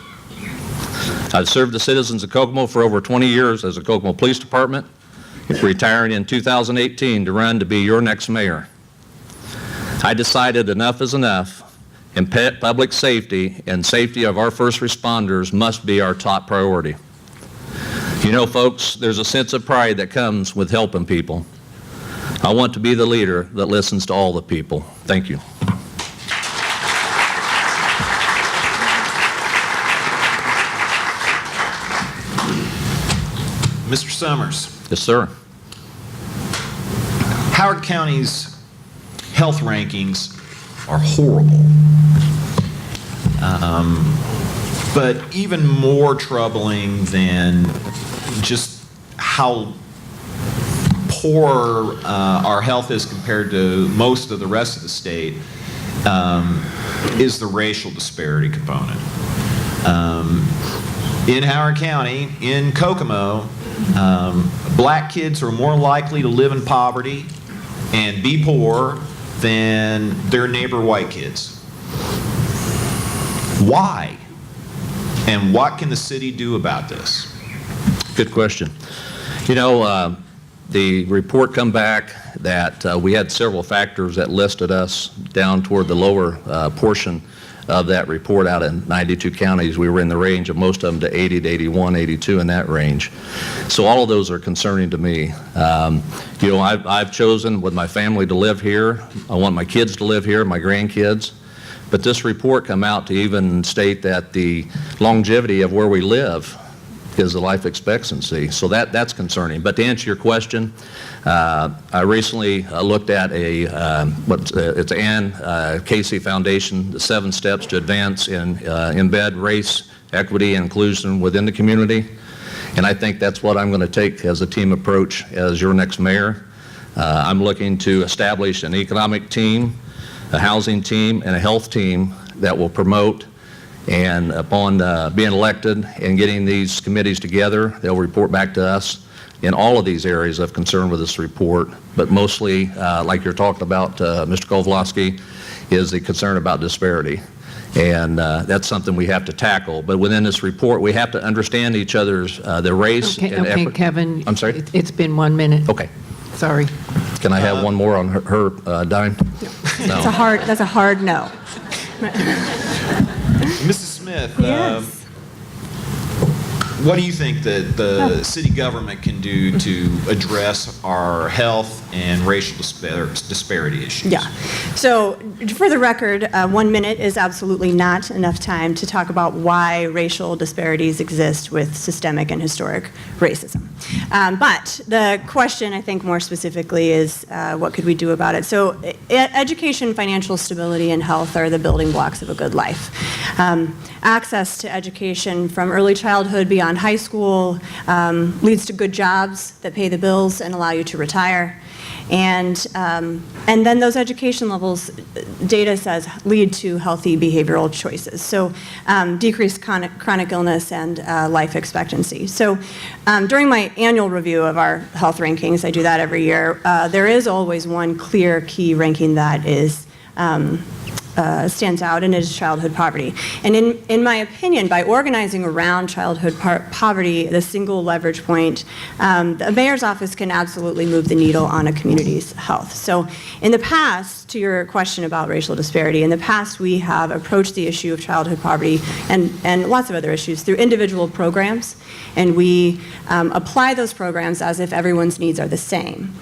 I've served the citizens of Kokomo for over 20 years as a Kokomo Police Department, retiring in 2018 to run to be your next mayor. I decided enough is enough, and public safety and safety of our first responders must be our top priority. You know, folks, there's a sense of pride that comes with helping people. I want to be the leader that listens to all the people. Thank you. Mr. Summers, Yes, sir. Howard County's health rankings are horrible. But even more troubling than just how poor our health is compared to most of the rest of the state is the racial disparity component. In Howard County, in Kokomo, black kids are more likely to live in poverty and be poor than their neighbor white kids. Why? And what can the city do about this? Good question. You know, the report come back that we had several factors that listed us down toward the lower portion of that report out in 92 counties. We were in the range of most of them to 80 to 81, 82 in that range. So all of those are concerning to me. You know, I've chosen with my family to live here. I want my kids to live here, my grandkids. But this report come out to even state that the longevity of where we live is the life expectancy. So that's concerning. But to answer your question, I recently looked at it's Ann Casey Foundation, the 7 steps to advance and embed race, equity, and inclusion within the community. And I think that's what I'm going to take as a team approach as your next mayor. I'm looking to establish an economic team, a housing team, and a health team that will promote, and upon being elected and getting these committees together, they'll report back to us in all of these areas of concern with this report, but mostly, like you're talking about, Mr. Kovlowski, is the concern about disparity. And that's something we have to tackle. But within this report, we have to understand each other's, their race and Okay, effort. Kevin. I'm sorry? It's been 1 minute. Okay. Sorry. Can I have one more on her dime? That's a hard no. Mrs. Smith, Yes. what do you think that the city government can do to address our health and racial disparity issues? Yeah. So for the record, 1 minute is absolutely not enough time to talk about why racial disparities exist with systemic and historic racism. But the question, I think more specifically, is what could we do about it? So education, financial stability, and health are the building blocks of a good life. Access to education from early childhood beyond high school leads to good jobs that pay the bills and allow you to retire. And then those education levels, data says, lead to healthy behavioral choices. So decreased chronic illness and life expectancy. So during my annual review of our health rankings, I do that every year, there is always one clear key ranking that is stands out, and it is childhood poverty. And in my opinion, by organizing around childhood poverty, the single leverage point, the mayor's office can absolutely move the needle on a community's health. So in the past, to your question about racial disparity, in the past we have approached the issue of childhood poverty and lots of other issues through individual programs, and we apply those programs as if everyone's needs are the same.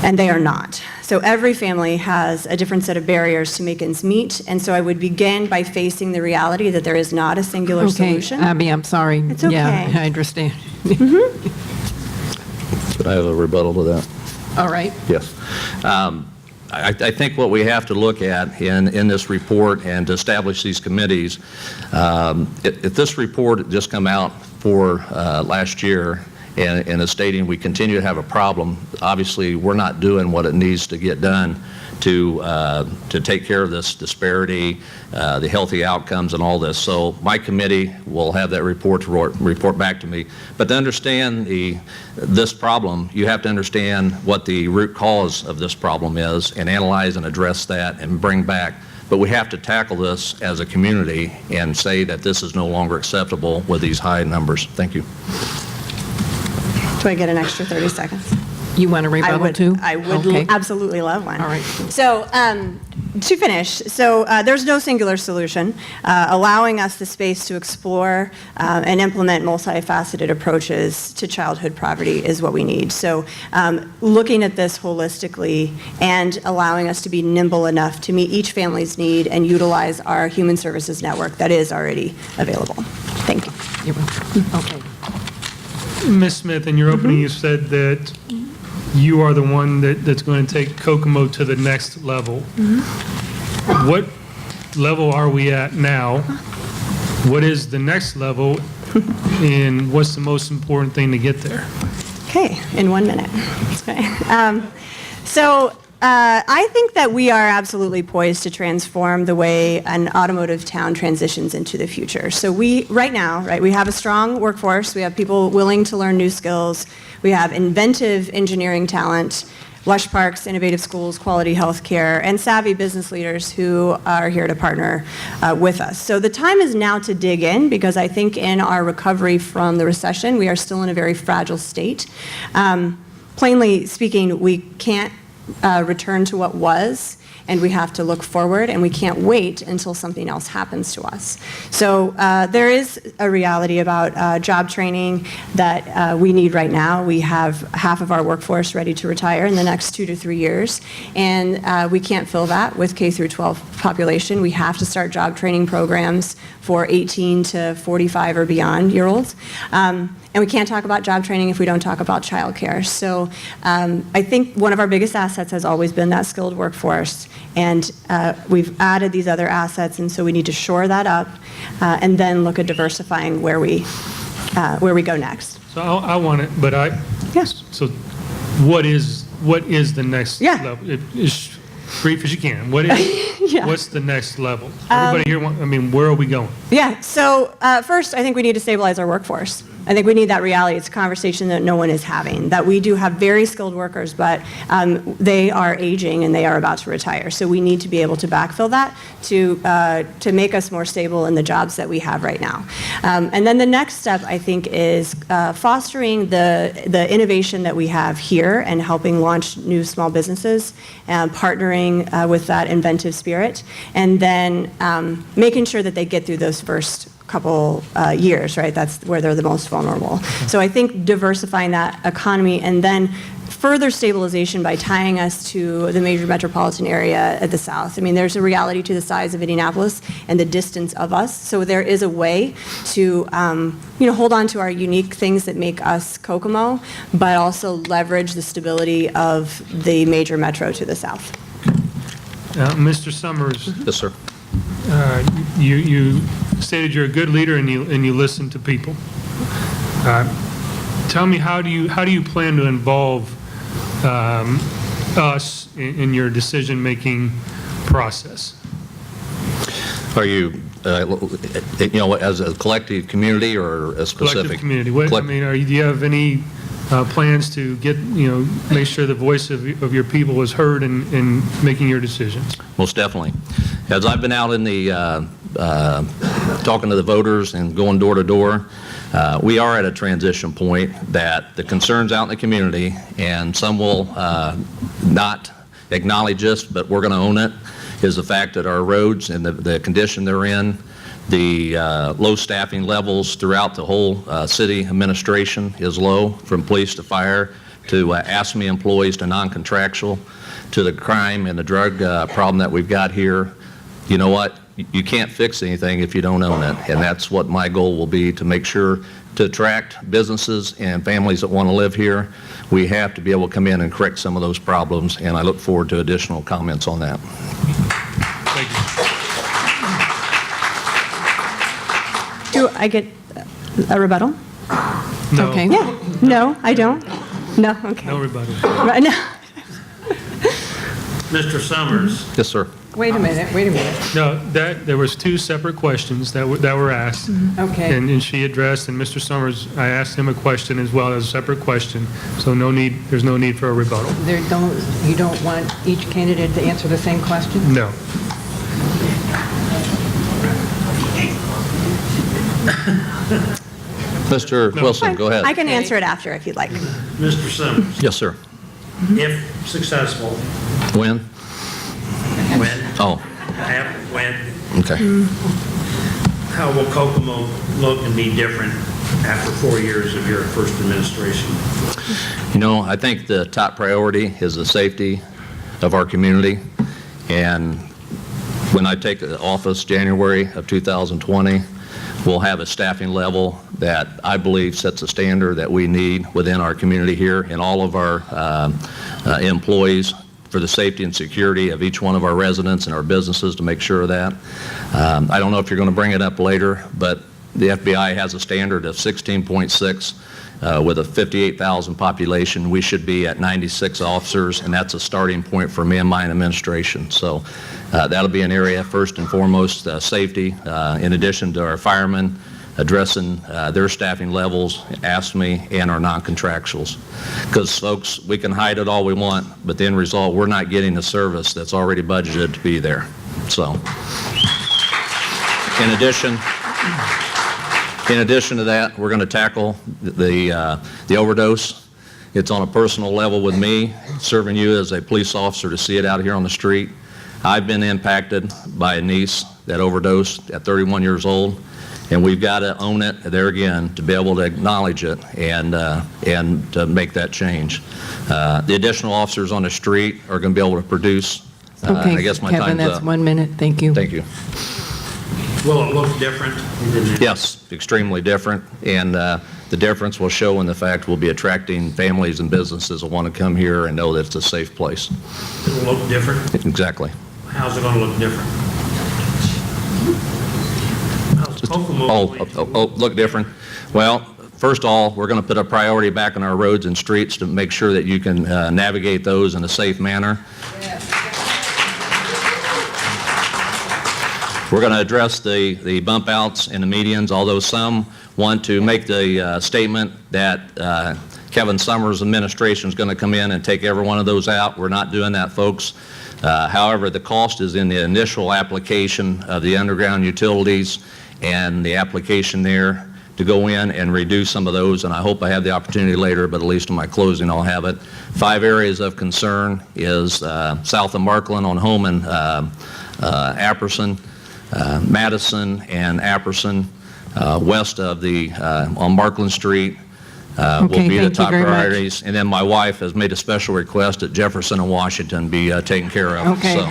And they are not. So every family has a different set of barriers to make ends meet, and so I would begin by facing the reality that there is not a singular Okay, solution. Abby, I'm sorry. It's okay. Yeah, I understand. Could I have a rebuttal to that? All right. Yes. I think what we have to look at in this report and to establish these committees, if this report had just come out for last year, and is stating we continue to have a problem. Obviously, we're not doing what it needs to get done to take care of this disparity, the healthy outcomes and all this. So my committee will have that report back to me. But to understand this problem, you have to understand what the root cause of this problem is and analyze and address that and bring back. But we have to tackle this as a community and say that this is no longer acceptable with these high numbers. Thank you. Do I get an extra 30 seconds? You want a rebuttal too? I would Okay. absolutely love one. All right. So to finish, there's no singular solution. Allowing us the space to explore and implement multifaceted approaches to childhood poverty is what we need. So looking at this holistically and allowing us to be nimble enough to meet each family's need and utilize our human services network that is already available. Thank you. You're welcome. Okay. Ms. Smith, in your opening, you said that you are the one that's going to take Kokomo to the next level. What level are we at now? What is the next level? And what's the most important thing to get there? Okay, in 1 minute. Okay. I think that we are absolutely poised to transform the way an automotive town transitions into the future. So we have a strong workforce. We have people willing to learn new skills. We have inventive engineering talent, lush parks, innovative schools, quality health care, and savvy business leaders who are here to partner with us. So the time is now to dig in, because I think in our recovery from the recession, we are still in a very fragile state. Plainly speaking, we can't return to what was, and we have to look forward, and we can't wait until something else happens to us. So there is a reality about job training that we need right now. We have half of our workforce ready to retire in the next 2 to 3 years, and we can't fill that with K through 12 population. We have to start job training programs for 18 to 45 or beyond year olds. And we can't talk about job training if we don't talk about childcare. So I think one of our biggest assets has always been that skilled workforce, and we've added these other assets, and so we need to shore that up and then look at diversifying where we go next. So I want it, but Yes. so what is the next Yeah. level? As brief as you can. What's the next level? Everybody here, where are we going? Yeah, so first, I think we need to stabilize our workforce. I think we need that reality. It's a conversation that no one is having, that we do have very skilled workers, but they are aging and they are about to retire. So we need to be able to backfill that to make us more stable in the jobs that we have right now. And then the next step, I think, is fostering the innovation that we have here and helping launch new small businesses, partnering with that inventive spirit, and then making sure that they get through those first couple years, right? That's where they're the most vulnerable. So I think diversifying that economy and then further stabilization by tying us to the major metropolitan area at the south. There's a reality to the size of Indianapolis and the distance of us. So there is a way to, hold on to our unique things that make us Kokomo, but also leverage the stability of the major metro to the south. Mr. Summers, Yes, sir. you stated you're a good leader and you listen to people. Tell me, how do you plan to involve us in your decision-making process? Are you, as a collective community or a specific? Collective community. Do you have any plans to make sure the voice of your people is heard in making your decisions? Most definitely. As I've been out in the, talking to the voters and going door to door, we are at a transition point that the concerns out in the community, and some will not acknowledge this, but we're going to own it, is the fact that our roads and the condition they're in, the low staffing levels throughout the whole city administration is low, from police to fire to ASME employees to non-contractual, to the crime and the drug problem that we've got here. You know what? You can't fix anything if you don't own it, and that's what my goal will be, to make sure to attract businesses and families that want to live here. We have to be able to come in and correct some of those problems, and I look forward to additional comments on that. Thank you. Do I get a rebuttal? No. Okay. Yeah, no, I don't. No, okay. No rebuttal. Right, no. Mr. Summers, Yes, sir. Wait a minute. No, there was two separate questions that were asked. Okay. And she addressed, and Mr. Summers, I asked him a question as well as a separate question. So there's no need for a rebuttal. You don't want each candidate to answer the same question? No. Mr. Wilson, go ahead. I can answer it after if you'd like. Mr. Summers, Yes, sir. if successful, When? when, Oh, when, okay. how will Kokomo look and be different after 4 years of your first administration? You know, I think the top priority is the safety of our community. And when I take the office January of 2020, we'll have a staffing level that I believe sets a standard that we need within our community here and all of our employees for the safety and security of each one of our residents and our businesses to make sure of that. I don't know if you're going to bring it up later, but the FBI has a standard of 16.6 with a 58,000 population. We should be at 96 officers, and that's a starting point for me and my administration. So that'll be an area, first and foremost, safety, in addition to our firemen addressing their staffing levels, ASME, and our non-contractuals. Because, folks, we can hide it all we want, but the end result, we're not getting the service that's already budgeted to be there. So, in addition to that, we're going to tackle the overdose. It's on a personal level with me, serving you as a police officer to see it out here on the street. I've been impacted by a niece that overdosed at 31 years old, and we've got to own it there again to be able to acknowledge it and to make that change. The additional officers on the street are going to be able to produce. Okay, I guess my Kevin, time's that's up. 1 minute. Thank you. Thank you. Will it look different? Yes, extremely different, and the difference will show in the fact we'll be attracting families and businesses that want to come here and know that it's a safe place. It will look different? Exactly. How's it going to look different? How's Kokomo going to Look different. Well, first of all, we're going to put a priority back on our roads and streets to make sure that you can navigate those in a safe manner. We're going to address the bump outs and the medians, although some want to make the statement that Kevin Summers' administration is going to come in and take every one of those out. We're not doing that, folks. However, the cost is in the initial application of the underground utilities and the application there to go in and reduce some of those, and I hope I have the opportunity later, but at least in my closing I'll have it. 5 areas of concern is south of Markland on Home and Apperson, Madison and Apperson, west of on Markland Street will Okay, be the thank you top very much. priorities. And then my wife has made a special request that Jefferson and Washington be taken care of. Okay. So,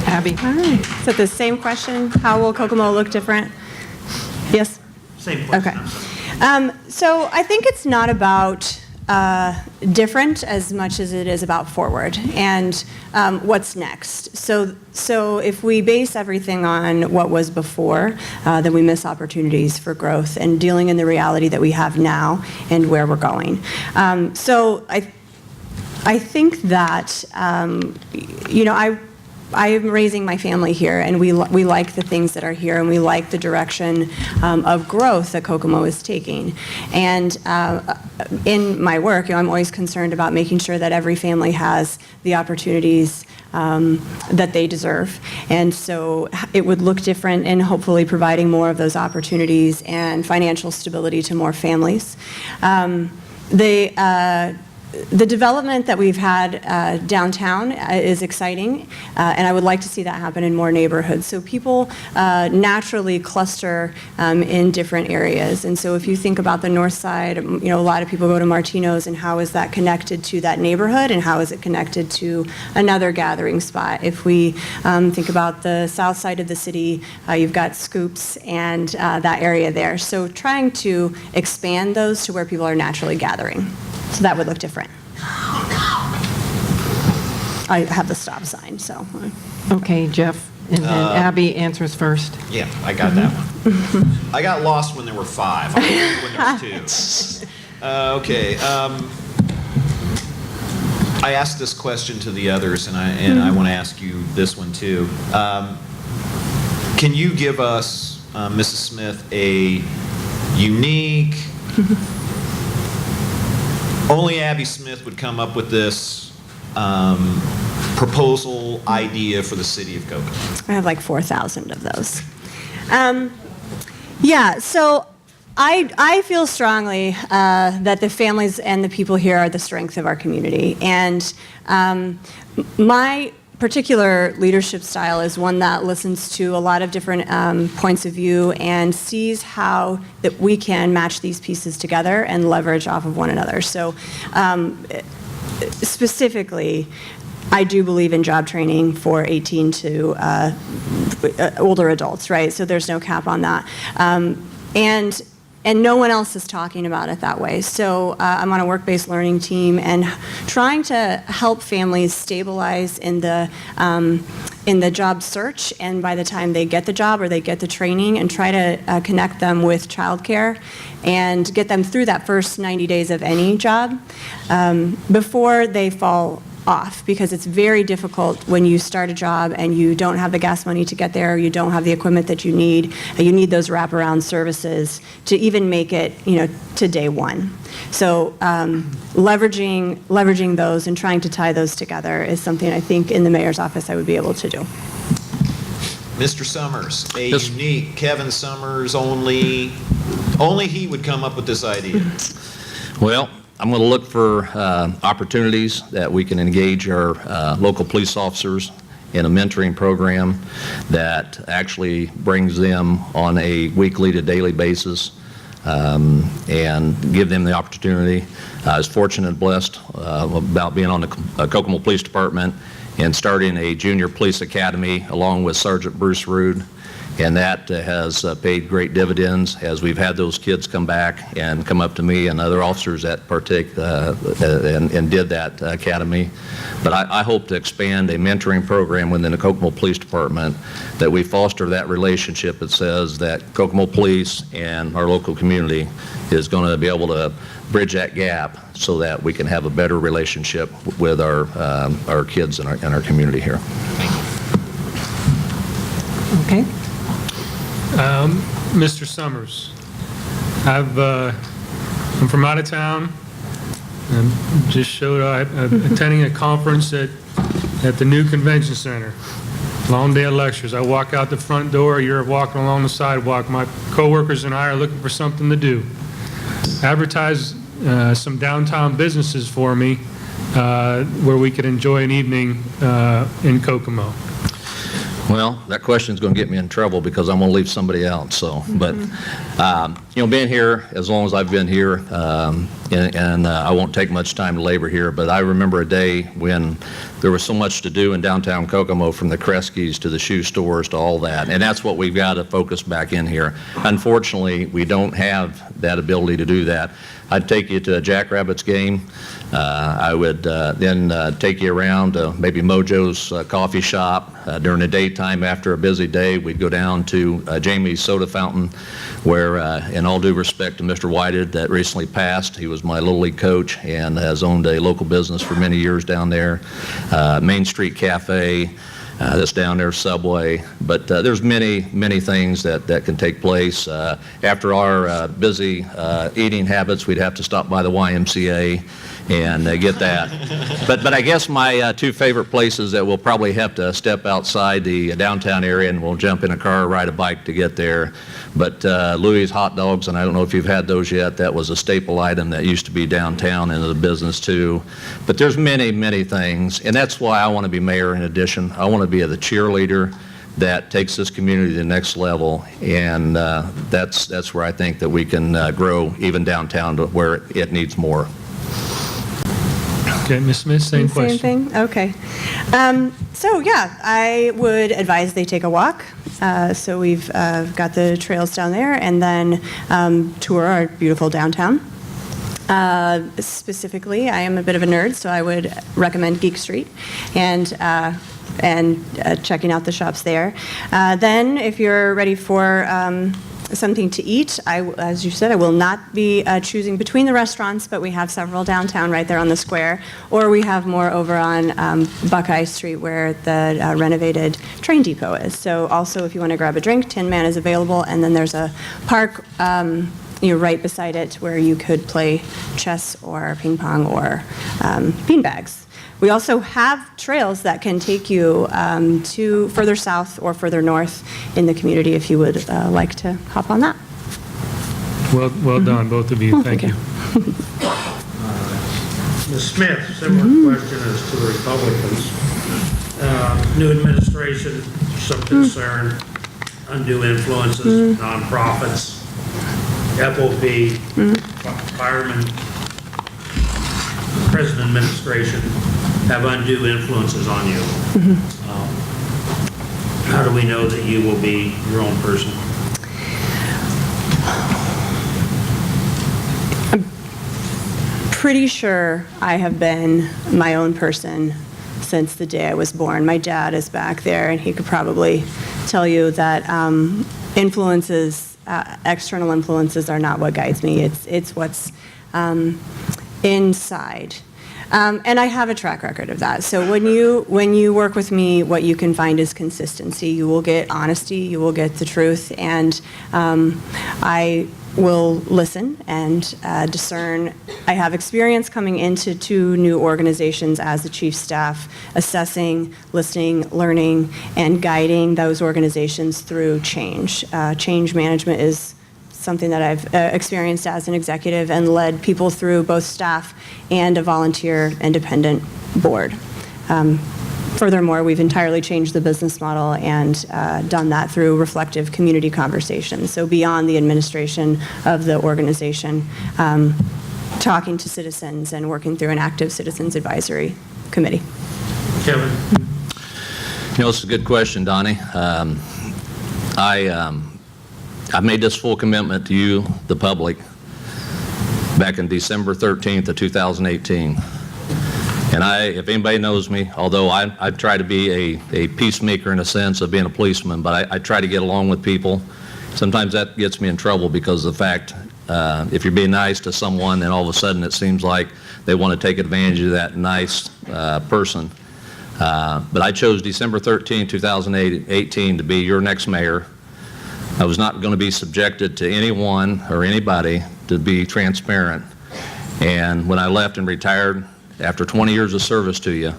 Abby? All right. So the same question, how will Kokomo look different? Yes? Same question. Okay. So I think it's not about different as much as it is about forward and what's next. So if we base everything on what was before, then we miss opportunities for growth and dealing in the reality that we have now and where we're going. So I think that, I am raising my family here, and we like the things that are here, and we like the direction of growth that Kokomo is taking. And in my work, I'm always concerned about making sure that every family has the opportunities that they deserve. And so it would look different in hopefully providing more of those opportunities and financial stability to more families. The development that we've had downtown is exciting, and I would like to see that happen in more neighborhoods. So people naturally cluster in different areas. And so if you think about the north side, a lot of people go to Martino's, and how is that connected to that neighborhood, and how is it connected to another gathering spot? If we think about the south side of the city, you've got Scoops and that area there. So trying to expand those to where people are naturally gathering. So that would look different. I have the stop sign, so. Okay, Jeff, and then Abby answers first. Yeah, I got that one. I got lost when there were 5. I was when there was 2. Okay. I asked this question to the others, and I want to ask you this one too. Can you give us, Mrs. Smith, a unique, only Abby Smith would come up with this proposal idea for the city of Kokomo? I have like 4,000 of those. Yeah, so I feel strongly that the families and the people here are the strength of our community. And my particular leadership style is one that listens to a lot of different points of view and sees how that we can match these pieces together and leverage off of one another. So specifically, I do believe in job training for 18 to older adults, right? So there's no cap on that. And no one else is talking about it that way. So I'm on a work-based learning team and trying to help families stabilize in the job search, and by the time they get the job or they get the training, and try to connect them with childcare and get them through that first 90 days of any job before they fall off, because it's very difficult when you start a job and you don't have the gas money to get there, you don't have the equipment that you need those wraparound services to even make it, to day one. So leveraging those and trying to tie those together is something I think in the mayor's office I would be able to do. Mr. Summers, a Yes. unique Kevin Summers, only he would come up with this idea. Well, I'm going to look for opportunities that we can engage our local police officers in a mentoring program that actually brings them on a weekly to daily basis and give them the opportunity. I was fortunate and blessed about being on the Kokomo Police Department and starting a junior police academy along with Sergeant Bruce Rood. And that has paid great dividends as we've had those kids come back and come up to me and other officers that partake and did that academy. But I hope to expand a mentoring program within the Kokomo Police Department, that we foster that relationship that says that Kokomo Police and our local community is going to be able to bridge that gap so that we can have a better relationship with our kids and our community here. Okay. Mr. Summers, I'm from out of town. I'm just showed up, attending a conference at the new convention center. Long day of lectures. I walk out the front door, you're walking along the sidewalk. My coworkers and I are looking for something to do. Advertise some downtown businesses for me where we could enjoy an evening in Kokomo. Well, that question's going to get me in trouble because I'm going to leave somebody out. So, but being here as long as I've been here, and I won't take much time to labor here, but I remember a day when there was so much to do in downtown Kokomo, from the Kresge's to the shoe stores to all that, and that's what we've got to focus back in here. Unfortunately, we don't have that ability to do that. I'd take you to a Jackrabbits game. I would then take you around to maybe Mojo's coffee shop. During the daytime after a busy day, we'd go down to Jamie's Soda Fountain, where, in all due respect to Mr. Whited that recently passed, he was my Little League coach and has owned a local business for many years down there. Main Street Cafe, that's down there, Subway. But there's many, many things that can take place. After our busy eating habits, we'd have to stop by the YMCA and get that. But I guess my two favorite places that we'll probably have to step outside the downtown area and we'll jump in a car or ride a bike to get there. But Louis' hot dogs, and I don't know if you've had those yet, that was a staple item that used to be downtown into the business too. But there's many, many things, and that's why I want to be mayor in addition. I want to be the cheerleader that takes this community to the next level, and that's where I think that we can grow even downtown to where it needs more. Okay, Ms. Smith, same question. Same thing? Okay. So yeah, I would advise they take a walk. So we've got the trails down there, and then tour our beautiful downtown. Specifically, I am a bit of a nerd, so I would recommend Geek Street and checking out the shops there. Then, if you're ready for something to eat, as you said, I will not be choosing between the restaurants, but we have several downtown right there on the square, or we have more over on Buckeye Street where the renovated train depot is. So also, if you want to grab a drink, Tin Man is available, and then there's a park right beside it where you could play chess or ping pong or beanbags. We also have trails that can take you to further south or further north in the community if you would like to hop on that. Well done, both of you. Thank you. Ms. Smith, similar question as to the Republicans. New administration, some concern, undue influences, nonprofits, FOP, firemen, present administration have undue influences on you. How do we know that you will be your own person? Pretty sure I have been my own person since the day I was born. My dad is back there, and he could probably tell you that external influences are not what guides me. It's what's inside. And I have a track record of that. So when you work with me, what you can find is consistency. You will get honesty, you will get the truth, and I will listen and discern. I have experience coming into 2 new organizations as the chief staff, assessing, listening, learning, and guiding those organizations through change. Change management is something that I've experienced as an executive and led people through both staff and a volunteer independent board. Furthermore, we've entirely changed the business model and done that through reflective community conversations. So beyond the administration of the organization, talking to citizens and working through an active citizens advisory committee. Kevin? It's a good question, Donnie. I made this full commitment to you, the public, back in December 13th of 2018. And if anybody knows me, although I try to be a peacemaker in a sense of being a policeman, but I try to get along with people. Sometimes that gets me in trouble because of the fact, if you're being nice to someone, then all of a sudden it seems like they want to take advantage of that nice person. But I chose December 13, 2018 to be your next mayor. I was not going to be subjected to anyone or anybody to be transparent. And when I left and retired, after 20 years of service to you,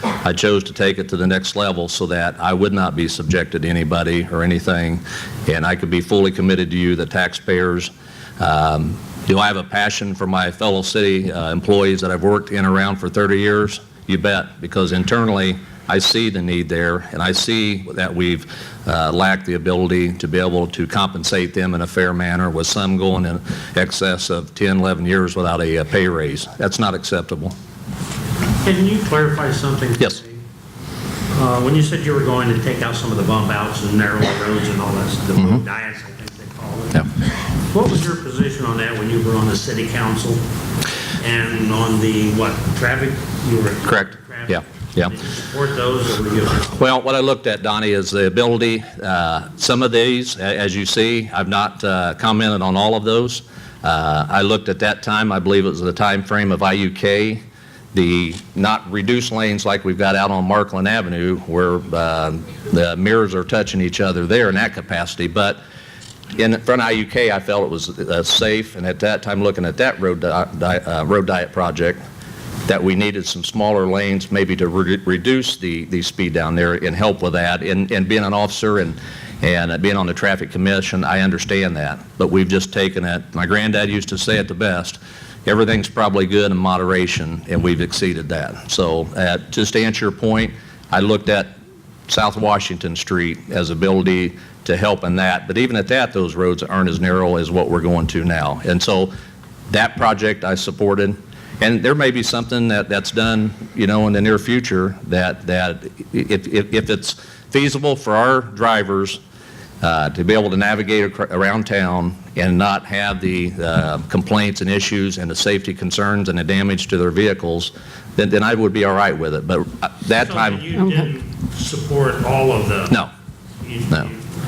I chose to take it to the next level so that I would not be subjected to anybody or anything, and I could be fully committed to you, the taxpayers. Do I have a passion for my fellow city employees that I've worked in and around for 30 years? You bet, because internally, I see the need there, and I see that we've lacked the ability to be able to compensate them in a fair manner, with some going in excess of 10, 11 years without a pay raise. That's not acceptable. Can you clarify something? Yes. When you said you were going to take out some of the bump outs and narrow roads and all that, the road diets, I think they call it. Yeah. What was your position on that when you were on the city council and on the, traffic? You were Correct. Traffic. Yeah. Yeah. Did you support those, or were you? Well, what I looked at, Donnie, is the ability, some of these, as you see, I've not commented on all of those. I looked at that time, I believe it was the time frame of IUK, the not reduced lanes like we've got out on Markland Avenue, where the mirrors are touching each other there in that capacity. But in front of IUK, I felt it was safe, and at that time, looking at that road diet project, that we needed some smaller lanes maybe to reduce the speed down there and help with that. And being an officer and being on the traffic commission, I understand that. But we've just taken it, my granddad used to say it the best, everything's probably good in moderation, and we've exceeded that. So just to answer your point, I looked at South Washington Street as ability to help in that. But even at that, those roads aren't as narrow as what we're going to now. And so that project I supported. And there may be something that's done, in the near future that if it's feasible for our drivers to be able to navigate around town and not have the complaints and issues and the safety concerns and the damage to their vehicles, then I would be all right with it. But that time, you didn't support all of the? No.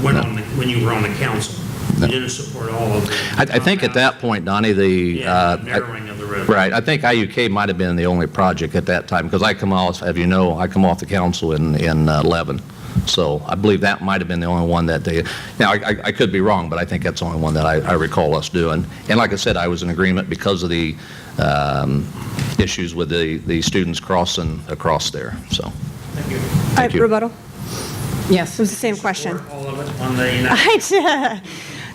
When you were on the council? You didn't support all of it. I think at that point, Donnie, Yeah, narrowing of the river. right, I think IUK might have been the only project at that time, because I come off, as you know, I come off the council in 11. So I believe that might have been the only one that they, now, I could be wrong, but I think that's the only one that I recall us doing. And like I said, I was in agreement because of the issues with the students crossing across there, so. Thank you. Rebuttal? Yes. It was the same question. Support all of it on the United.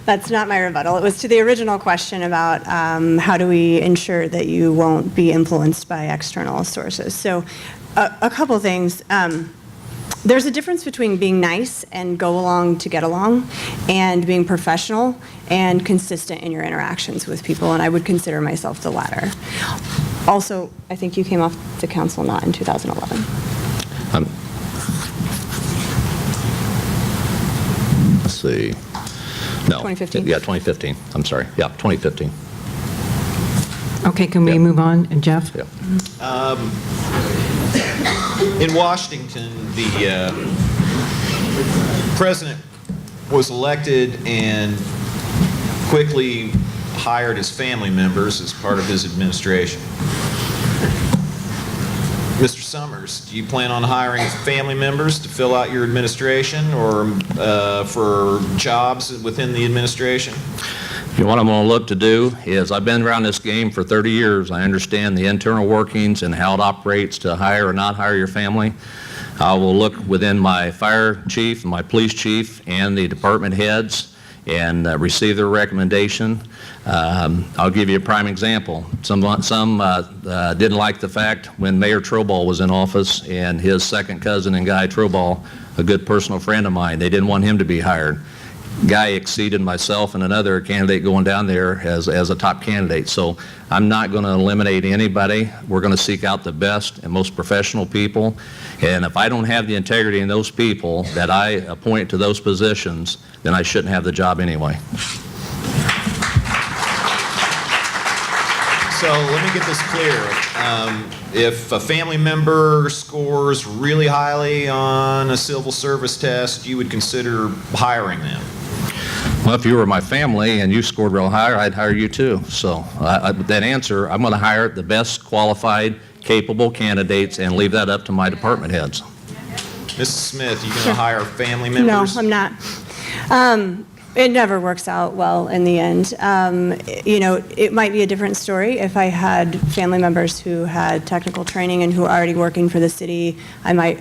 That's not my rebuttal. It was to the original question about how do we ensure that you won't be influenced by external sources. So a couple things. There's a difference between being nice and go along to get along and being professional and consistent in your interactions with people, and I would consider myself the latter. Also, I think you came off the council not in 2011. Let's see. No. 2015. Yeah, 2015. I'm sorry. Yeah, 2015. Okay, can we move on? And Jeff? Yeah. In Washington, the president was elected and quickly hired his family members as part of his administration. Mr. Summers, do you plan on hiring family members to fill out your administration or for jobs within the administration? What I'm going to look to do is, I've been around this game for 30 years. I understand the internal workings and how it operates to hire or not hire your family. I will look within my fire chief, my police chief, and the department heads and receive their recommendation. I'll give you a prime example. Some didn't like the fact when Mayor Troball was in office and his second cousin and Guy Troball, a good personal friend of mine, they didn't want him to be hired. Guy exceeded myself and another candidate going down there as a top candidate. So I'm not going to eliminate anybody. We're going to seek out the best and most professional people. And if I don't have the integrity in those people that I appoint to those positions, then I shouldn't have the job anyway. So let me get this clear. If a family member scores really highly on a civil service test, you would consider hiring them? Well, if you were my family and you scored real high, I'd hire you too. So with that answer, I'm going to hire the best qualified, capable candidates and leave that up to my department heads. Mrs. Smith, you going to hire family No, members? I'm not. It never works out well in the end. You know, it might be a different story if I had family members who had technical training and who are already working for the city. I might,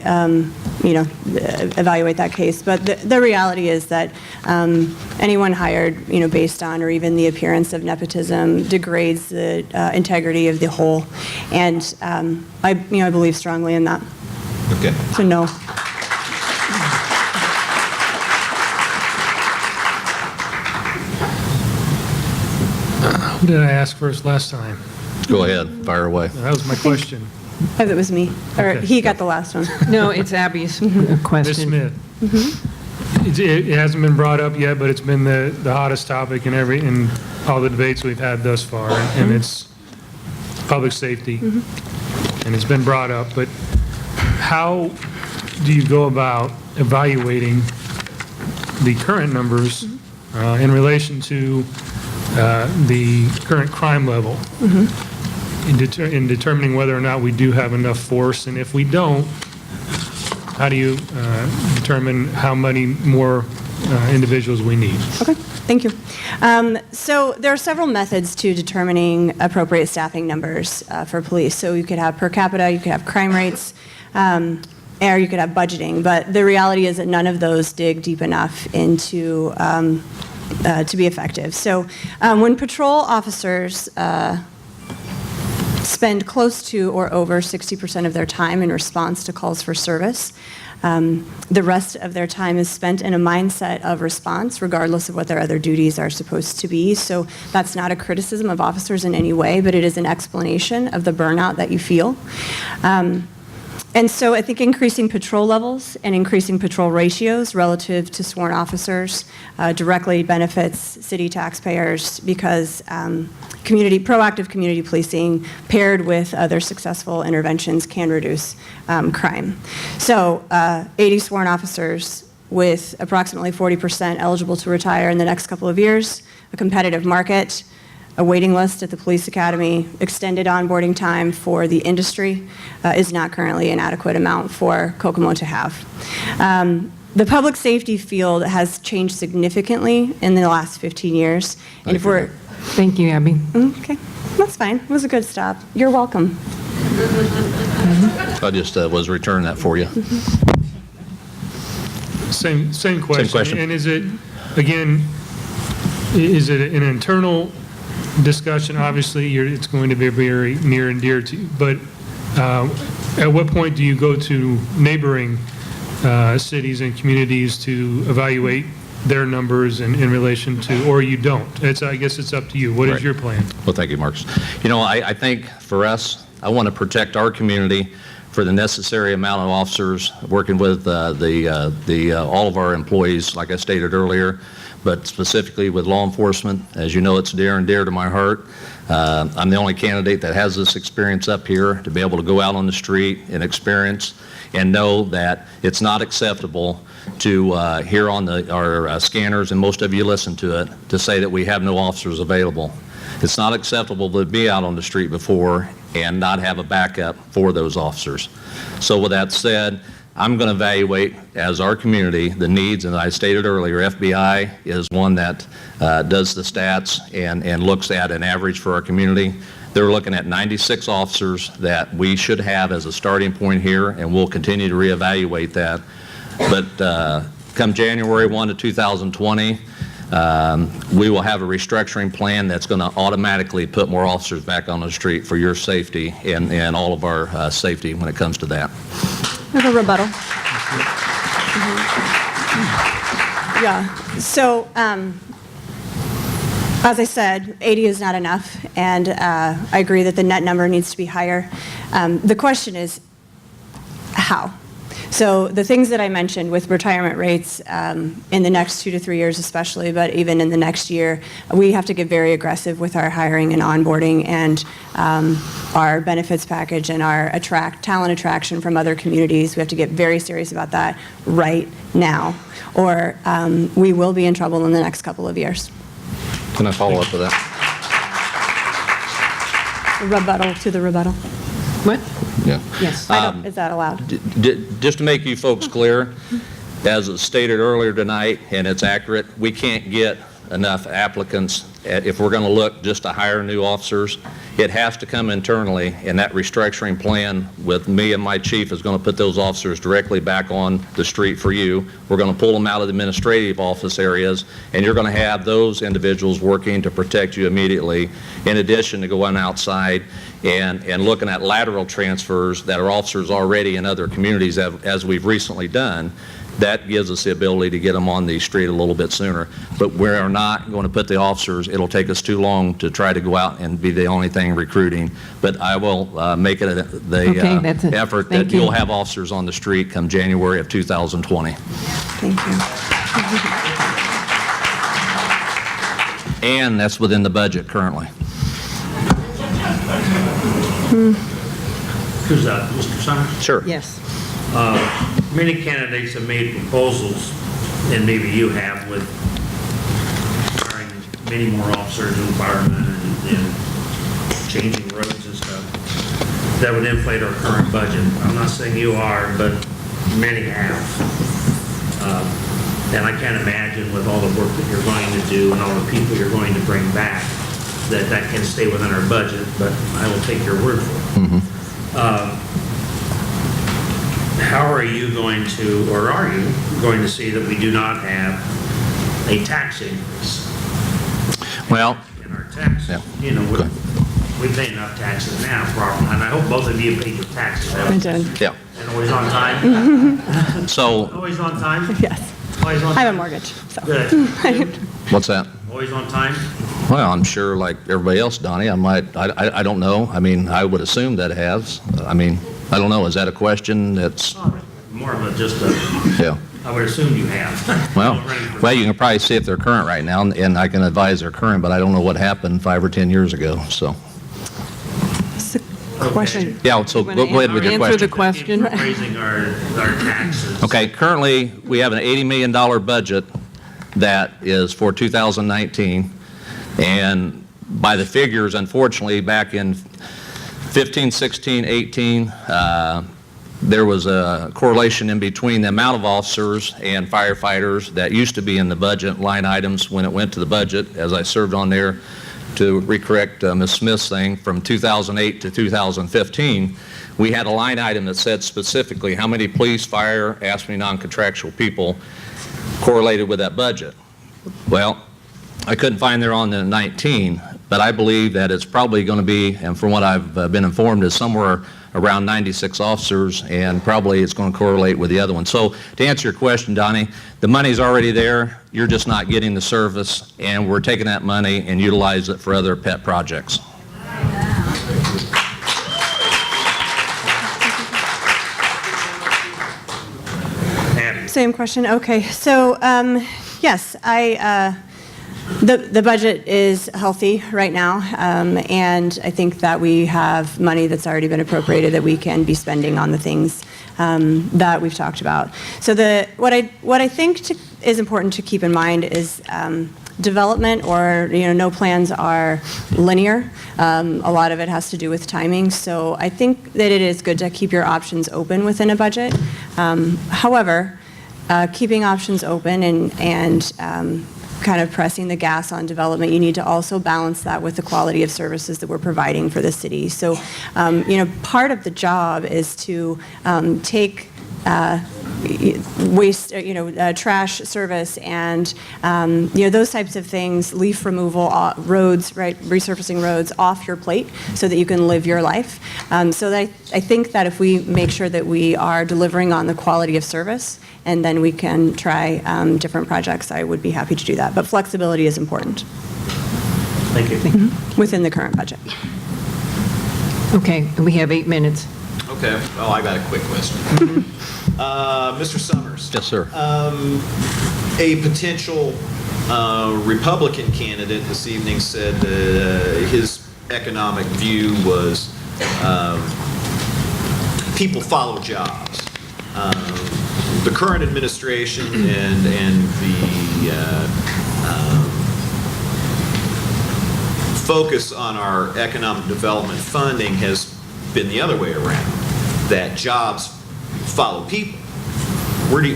you know, evaluate that case. But the reality is that anyone hired, you know, based on or even the appearance of nepotism degrades the integrity of the whole. And I believe strongly in that. Okay. So no. Who did I ask first last time? Go ahead, fire away. That was my question. Oh, that was me. Or Okay. he got the last one. No, it's Abby's Ms. question. Smith. It hasn't been brought up yet, but it's been the hottest topic in all the debates we've had thus far, and it's public safety. And it's been brought up, but how do you go about evaluating the current numbers in relation to the current crime level in determining whether or not we do have enough force? And if we don't, how do you determine how many more individuals we need? Okay, thank you. So there are several methods to determining appropriate staffing numbers for police. So you could have per capita, you could have crime rates, or you could have budgeting. But the reality is that none of those dig deep enough into to be effective. So when patrol officers spend close to or over 60% of their time in response to calls for service, the rest of their time is spent in a mindset of response, regardless of what their other duties are supposed to be. So that's not a criticism of officers in any way, but it is an explanation of the burnout that you feel. And so I think increasing patrol levels and increasing patrol ratios relative to sworn officers directly benefits city taxpayers because proactive community policing paired with other successful interventions can reduce crime. So 80 sworn officers with approximately 40% eligible to retire in the next couple of years, a competitive market, a waiting list at the police academy, extended onboarding time for the industry is not currently an adequate amount for Kokomo to have. The public safety field has changed significantly in the last 15 years. And if we're... Thank you, Abby. Okay, that's fine. It was a good stop. You're welcome. I just was returning that for you. Same question. question. And is it, again, is it an internal discussion? Obviously, it's going to be very near and dear to you, but at what point do you go to neighboring cities and communities to evaluate their numbers in relation to, or you don't? I guess it's up to you. What is Right. your plan? Well, thank you, Marcus. You know, I think for us, I want to protect our community for the necessary amount of officers, working with all of our employees, like I stated earlier, but specifically with law enforcement. As you know, it's near and dear to my heart. I'm the only candidate that has this experience up here to be able to go out on the street and experience and know that it's not acceptable to hear on our scanners, and most of you listen to it, to say that we have no officers available. It's not acceptable to be out on the street before and not have a backup for those officers. So with that said, I'm going to evaluate, as our community, the needs, and I stated earlier, FBI is one that does the stats and looks at an average for our community. They're looking at 96 officers that we should have as a starting point here, and we'll continue to reevaluate that. But come January 1 of 2020, we will have a restructuring plan that's going to automatically put more officers back on the street for your safety and all of our safety when it comes to that. I have a rebuttal. Yeah, so as I said, 80 is not enough, and I agree that the net number needs to be higher. The question is, how? So the things that I mentioned with retirement rates in the next 2 to 3 years especially, but even in the next year, we have to get very aggressive with our hiring and onboarding and our benefits package and our talent attraction from other communities. We have to get very serious about that right now, or we will be in trouble in the next couple of years. Can I follow up with that? Rebuttal to the rebuttal. What? Yeah. Yes. Is that allowed? Just to make you folks clear, as was stated earlier tonight, and it's accurate, we can't get enough applicants. If we're going to look just to hire new officers, it has to come internally, and that restructuring plan with me and my chief is going to put those officers directly back on the street for you. We're going to pull them out of the administrative office areas, and you're going to have those individuals working to protect you immediately, in addition to going outside and looking at lateral transfers that are officers already in other communities, as we've recently done. That gives us the ability to get them on the street a little bit sooner. But we are not going to put the officers, it'll take us too long to try to go out and be the only thing recruiting. But I will make it that's it. effort Thank that you. you'll have officers on the street come January of 2020. Thank you. And that's within the budget currently. Who's that, Mr. Summers? Sure. Yes. Many candidates have made proposals, and maybe you have, with hiring many more officers and firemen and changing roads and stuff, that would inflate our current budget. I'm not saying you are, but many have. And I can't imagine, with all the work that you're going to do and all the people you're going to bring back, that can stay within our budget, but I will take your word for it. How are you going to, or are you going to see that we do not have a tax increase Well, in our taxes? Yeah. You know, Okay. we pay enough taxes now, and I hope both of you pay your taxes. I did. yeah. And always on time? So, Always on time? Yes. Always on I have a time? mortgage, so. Good. what's that? Always on time? Well, I'm sure, like everybody else, Donnie, I don't know. I mean, I would assume that it has. I mean, I don't know. Is that a question that's, More of a, just a, yeah. I would assume you have. Well, Ready for- well, you can probably see if they're current right now, and I can advise they're current, but I don't know what happened 5 or 10 years ago, so. Question. Yeah, so go ahead with your Answer the question. question. Raising our taxes. Okay, currently, we have an $80 million budget that is for 2019, and by the figures, unfortunately, back in 15, 16, 18, there was a correlation in between the amount of officers and firefighters that used to be in the budget line items when it went to the budget, as I served on there to recorrect Ms. Smith's thing, from 2008 to 2015, we had a line item that said specifically how many police, fire, ASME non-contractual people correlated with that budget. Well, I couldn't find there on the 19, but I believe that it's probably going to be, and from what I've been informed, is somewhere around 96 officers, and probably it's going to correlate with the other one. So to answer your question, Donnie, the money's already there. You're just not getting the service, and we're taking that money and utilize it for other pet projects. Same question. Okay. So, yes, the budget is healthy right now, and I think that we have money that's already been appropriated that we can be spending on the things that we've talked about. So what I think is important to keep in mind is development, or no plans are linear. A lot of it has to do with timing. So I think that it is good to keep your options open within a budget. However, keeping options open and kind of pressing the gas on development, you need to also balance that with the quality of services that we're providing for the city. So, part of the job is to take waste, trash service and, those types of things, leaf removal, roads, right, resurfacing roads off your plate so that you can live your life. So I think that if we make sure that we are delivering on the quality of service, and then we can try different projects, I would be happy to do that. But flexibility is important. Thank you. Within the current budget. Okay, we have 8 minutes. Okay, well, I got a quick question. Mr. Summers. Yes, sir. A potential Republican candidate this evening said that his economic view was people follow jobs. The current administration and the focus on our economic development funding has been the other way around, that jobs follow people.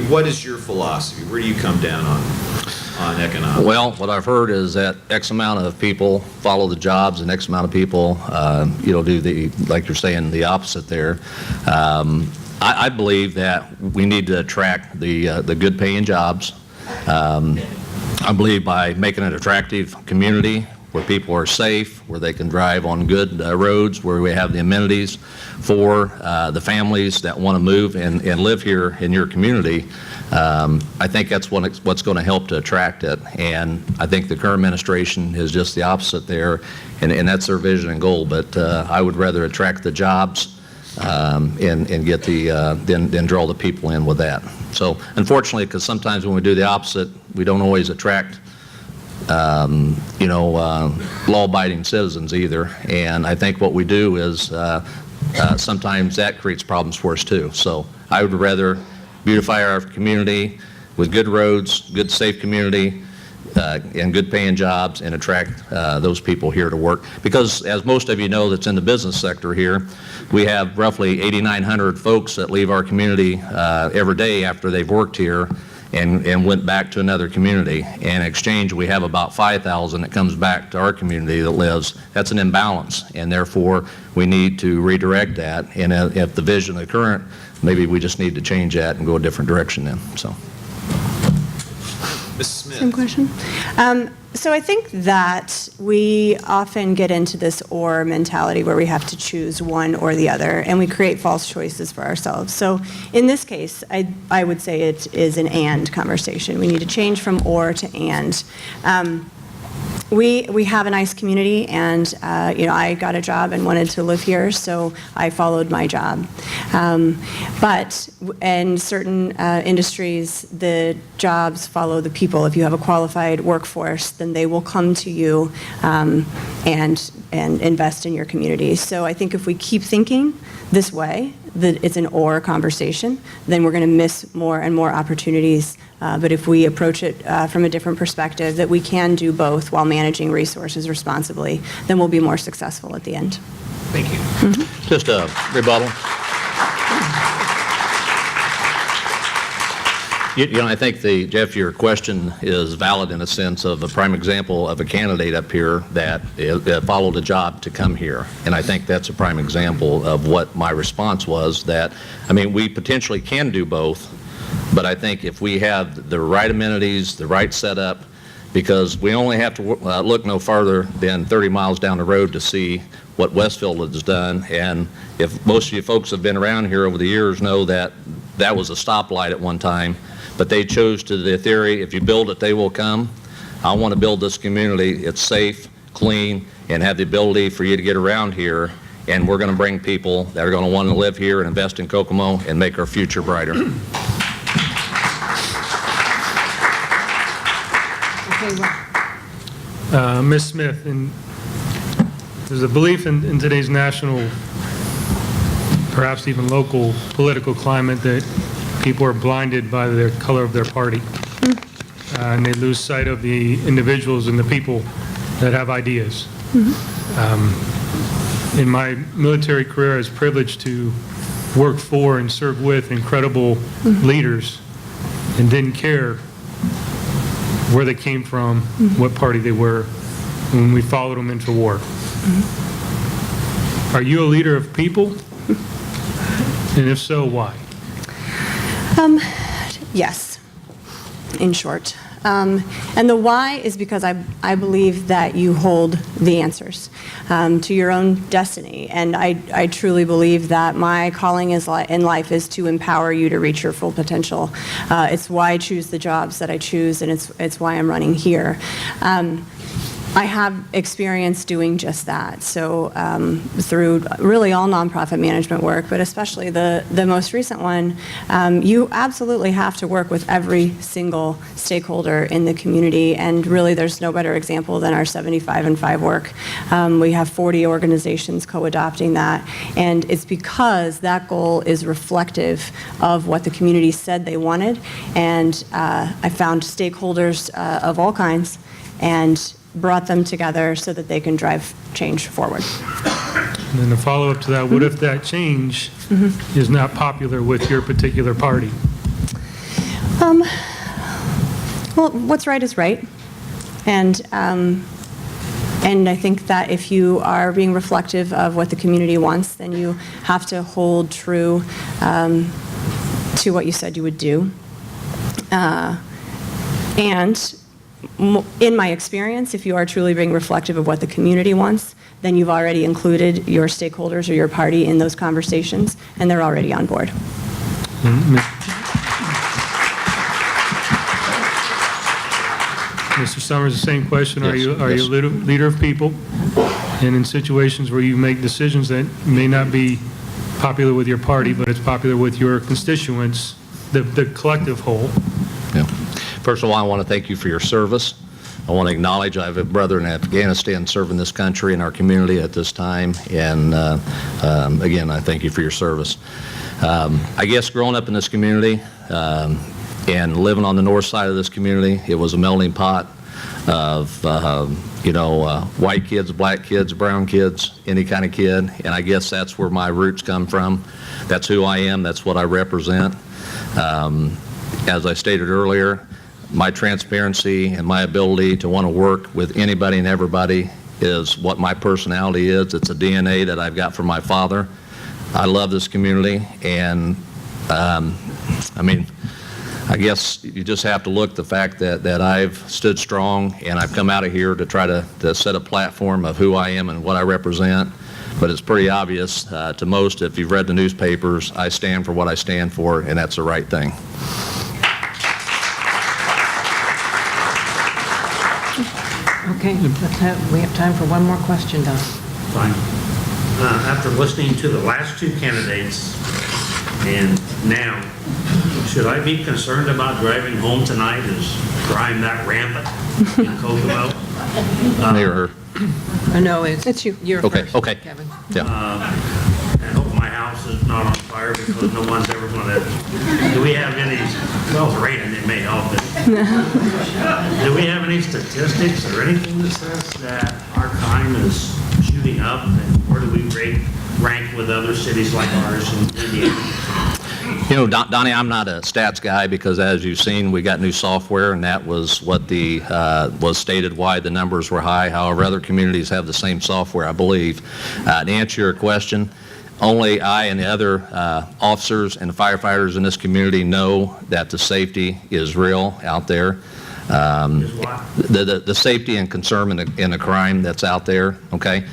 What is your philosophy? Where do you come down on economics? Well, what I've heard is that X amount of people follow the jobs, and X amount of people, do the, like you're saying, the opposite there. I believe that we need to attract the good paying jobs. I believe by making an attractive community where people are safe, where they can drive on good roads, where we have the amenities for the families that want to move and live here in your community, I think that's what's going to help to attract it. And I think the current administration is just the opposite there, and that's their vision and goal. But I would rather attract the jobs and get then draw the people in with that. So unfortunately, because sometimes when we do the opposite, we don't always attract law-abiding citizens either. And I think what we do is sometimes that creates problems for us too. So I would rather beautify our community with good roads, good safe community, and good paying jobs, and attract those people here to work. Because as most of you know that's in the business sector here, we have roughly 8,900 folks that leave our community every day after they've worked here and went back to another community. And in exchange, we have about 5,000 that comes back to our community that lives. That's an imbalance, and therefore we need to redirect that. And if the vision of the current, maybe we just need to change that and go a different direction then. So. Ms. Smith. Same question. So I think that we often get into this or mentality where we have to choose one or the other, and we create false choices for ourselves. So in this case, I would say it is an and conversation. We need to change from or to and. We have a nice community, and I got a job and wanted to live here, so I followed my job. But in certain industries, the jobs follow the people. If you have a qualified workforce, then they will come to you and invest in your community. So I think if we keep thinking this way, that it's an or conversation, then we're going to miss more and more opportunities. But if we approach it from a different perspective, that we can do both while managing resources responsibly, then we'll be more successful at the end. Thank you. Just a rebuttal. I think, Jeff, your question is valid in a sense of a prime example of a candidate up here that followed a job to come here. And I think that's a prime example of what my response was, that, we potentially can do both, but I think if we have the right amenities, the right setup, because we only have to look no farther than 30 miles down the road to see what Westfield has done. And if most of you folks have been around here over the years know that that was a stoplight at one time, but they chose to the theory, if you build it, they will come. I want to build this community. It's safe, clean, and have the ability for you to get around here. And we're going to bring people that are going to want to live here and invest in Kokomo and make our future brighter. Ms. Smith, there's a belief in today's national, perhaps even local political climate that people are blinded by the color of their party. And they lose sight of the individuals and the people that have ideas. In my military career, I was privileged to work for and serve with incredible leaders and didn't care where they came from, what party they were, when we followed them into war. Are you a leader of people? And if so, why? Yes, in short. And the why is because I believe that you hold the answers to your own destiny. And I truly believe that my calling in life is to empower you to reach your full potential. It's why I choose the jobs that I choose, and it's why I'm running here. I have experience doing just that. So through really all nonprofit management work, but especially the most recent one, you absolutely have to work with every single stakeholder in the community. And really, there's no better example than our 75 and 5 work. We have 40 organizations co-adopting that. And it's because that goal is reflective of what the community said they wanted. And I found stakeholders of all kinds and brought them together so that they can drive change forward. And then the follow-up to that, what if that change is not popular with your particular party? Well, what's right is right. And I think that if you are being reflective of what the community wants, then you have to hold true to what you said you would do. And in my experience, if you are truly being reflective of what the community wants, then you've already included your stakeholders or your party in those conversations, and they're already on board. Mr. Summers, the same question. Are you Yes. a leader of people? And in situations where you make decisions that may not be popular with your party, but it's popular with your constituents, the collective whole. Yeah. First of all, I want to thank you for your service. I want to acknowledge I have a brother in Afghanistan serving this country and our community at this time. And again, I thank you for your service. I guess growing up in this community and living on the north side of this community, it was a melting pot of, white kids, black kids, brown kids, any kind of kid. And I guess that's where my roots come from. That's who I am. That's what I represent. As I stated earlier, my transparency and my ability to want to work with anybody and everybody is what my personality is. It's a DNA that I've got from my father. I love this community, and I guess you just have to look the fact that I've stood strong and I've come out of here to try to set a platform of who I am and what I represent. But it's pretty obvious to most, if you've read the newspapers, I stand for what I stand for, and that's the right thing. Okay, we have time for one more question, Don. Fine. After listening to the last two candidates and now, should I be concerned about driving home tonight? Is crime that rampant in Kokomo? Mayor, No, it's you. You're Okay, first, okay. Kevin. yeah. I hope my house is not on fire because no one's ever going to, do we have any, well, it's raining, it may help it. Do we have any statistics or anything that says that our crime is shooting up, and where do we rank with other cities like ours in Indiana? You know, Donnie, I'm not a stats guy because, as you've seen, we got new software, and that was what was stated why the numbers were high. However, other communities have the same software, I believe. To answer your question, only I and the other officers and firefighters in this community know that the safety is real out there. The safety and concern in the crime that's out there. Okay.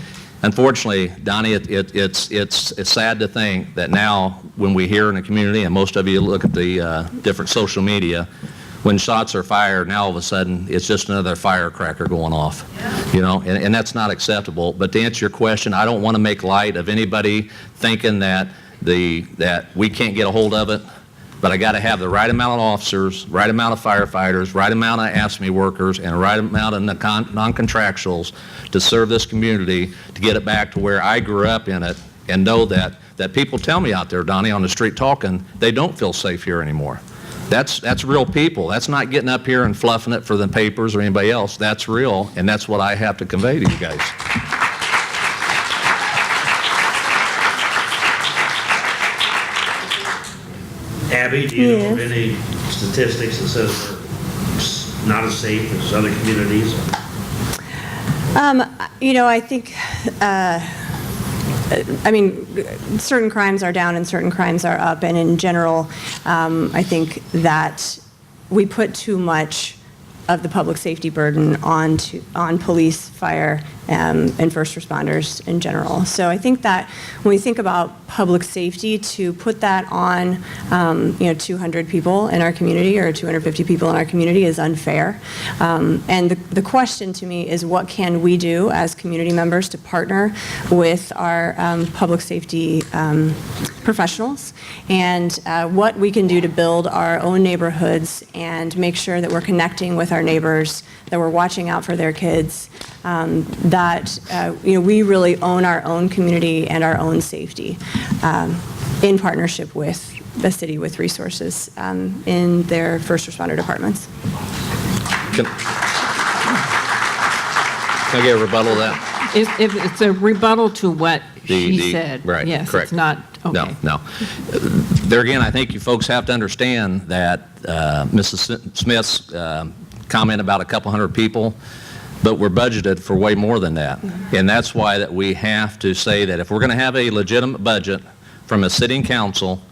Unfortunately, Donnie, it's sad to think that now when we hear in the community, and most of you look at the different social media, when shots are fired, now all of a sudden it's just another firecracker going off, you know, and that's not acceptable. But to answer your question, I don't want to make light of anybody thinking that we can't get a hold of it. But I got to have the right amount of officers, right amount of firefighters, right amount of ASME workers, and the right amount of non-contractuals to serve this community to get it back to where I grew up in it, and know that people tell me out there, Donnie, on the street talking, they don't feel safe here anymore. That's real people. That's not getting up here and fluffing it for the papers or anybody else. That's real, and that's what I have to convey to you guys. Abby, do you know of any statistics that says we're not as safe as other communities? You know, I think, I mean, certain crimes are down and certain crimes are up, and in general, I think that we put too much of the public safety burden on police, fire, and first responders in general. So I think that when we think about public safety, to put that on, 200 people in our community or 250 people in our community is unfair. And the question to me is, what can we do as community members to partner with our public safety professionals, and what we can do to build our own neighborhoods and make sure that we're connecting with our neighbors, that we're watching out for their kids, that we really own our own community and our own safety in partnership with the city with resources in their first responder departments. Can I get a rebuttal of that? If it's a rebuttal to what she said. Right, Yes, correct. it's not, okay. No. There again, I think you folks have to understand that Mrs. Smith's comment about a couple hundred people, but we're budgeted for way more than that. And that's why that we have to say that if we're going to have a legitimate budget from a sitting council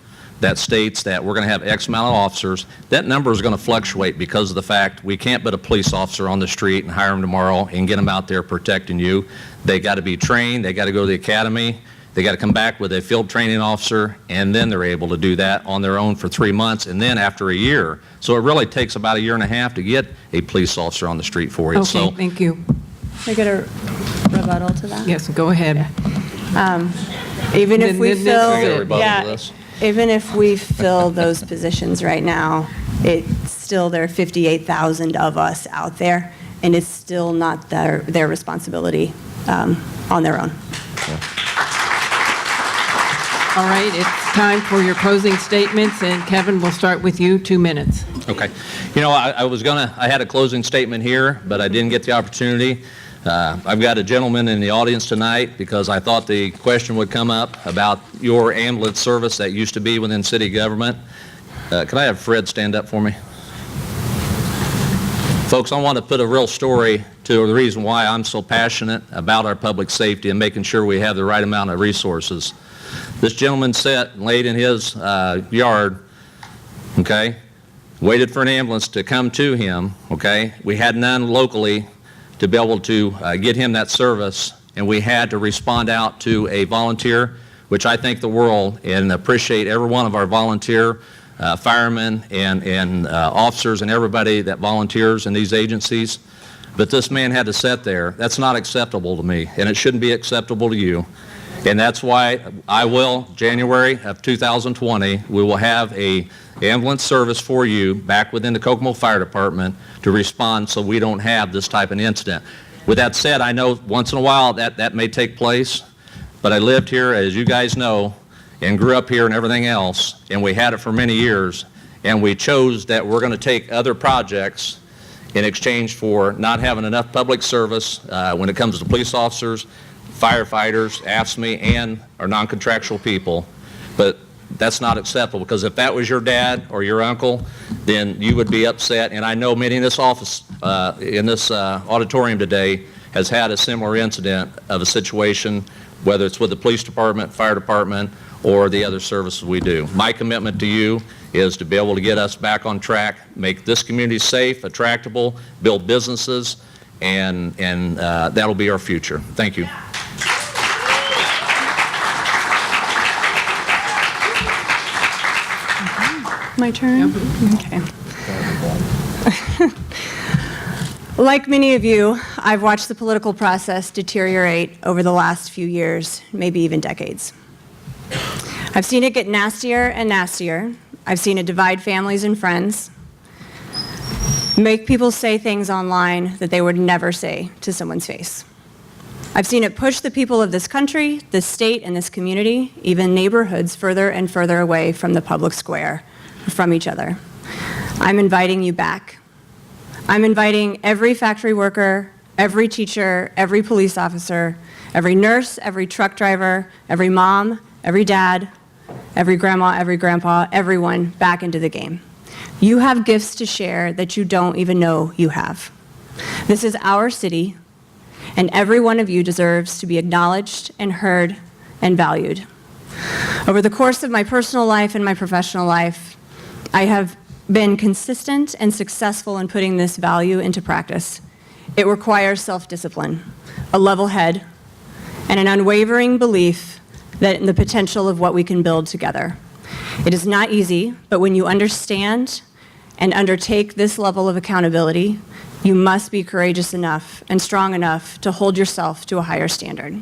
that states that we're going to have X amount of officers, that number is going to fluctuate because of the fact we can't put a police officer on the street and hire them tomorrow and get them out there protecting you. They got to be trained, they got to go to the academy, they got to come back with a field training officer, and then they're able to do that on their own for 3 months, and then after a year. So it really takes about a year and a half to get a police officer on the street for you. Okay, thank you. Can I get a rebuttal to that? Yes, go ahead. Even if we Can I get a fill, rebuttal to this? even if we fill those positions right now, it's still, there are 58,000 of us out there, and it's still not their responsibility on their own. All right, it's time for your closing statements, and Kevin, we'll start with you, 2 minutes. Okay. You know, I had a closing statement here, but I didn't get the opportunity. I've got a gentleman in the audience tonight because I thought the question would come up about your ambulance service that used to be within city government. Can I have Fred stand up for me? Folks, I want to put a real story to the reason why I'm so passionate about our public safety and making sure we have the right amount of resources. This gentleman sat and laid in his yard, okay, waited for an ambulance to come to him, okay. We had none locally to be able to get him that service, and we had to respond out to a volunteer, which I thank the world and appreciate every one of our volunteer firemen and officers and everybody that volunteers in these agencies. but this man had to sit there. That's not acceptable to me, and it shouldn't be acceptable to you. And that's why I will, January of 2020, we will have a ambulance service for you back within the Kokomo Fire Department to respond so we don't have this type of incident. With that said, I know once in a while that may take place, but I lived here, as you guys know, and grew up here and everything else, and we had it for many years, and we chose that we're going to take other projects in exchange for not having enough public service when it comes to police officers, firefighters, AFSCME, and our non-contractual people. But that's not acceptable, because if that was your dad or your uncle, then you would be upset. And I know many in this office, in this auditorium today, has had a similar incident of a situation, whether it's with the police department, fire department, or the other services we do. My commitment to you is to be able to get us back on track, make this community safe, attractable, build businesses, and that'll be our future. Thank you. My turn? Okay. Like many of you, I've watched the political process deteriorate over the last few years, maybe even decades. I've seen it get nastier and nastier. I've seen it divide families and friends, make people say things online that they would never say to someone's face. I've seen it push the people of this country, this state, and this community, even neighborhoods, further and further away from the public square, from each other. I'm inviting you back. I'm inviting every factory worker, every teacher, every police officer, every nurse, every truck driver, every mom, every dad, every grandma, every grandpa, everyone back into the game. You have gifts to share that you don't even know you have. This is our city, and every one of you deserves to be acknowledged and heard and valued. Over the course of my personal life and my professional life, I have been consistent and successful in putting this value into practice. It requires self-discipline, a level head, and an unwavering belief that in the potential of what we can build together. It is not easy, but when you understand and undertake this level of accountability, you must be courageous enough and strong enough to hold yourself to a higher standard.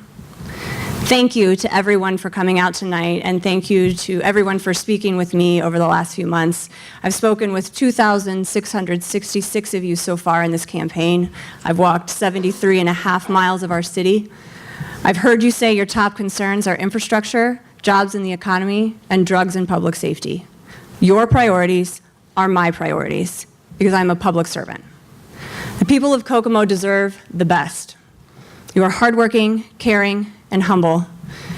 Thank you to everyone for coming out tonight, and thank you to everyone for speaking with me over the last few months. I've spoken with 2,666 of you so far in this campaign. I've walked 73.5 miles of our city. I've heard you say your top concerns are infrastructure, jobs in the economy, and drugs and public safety. Your priorities are my priorities, because I'm a public servant. The people of Kokomo deserve the best. You are hardworking, caring, and humble,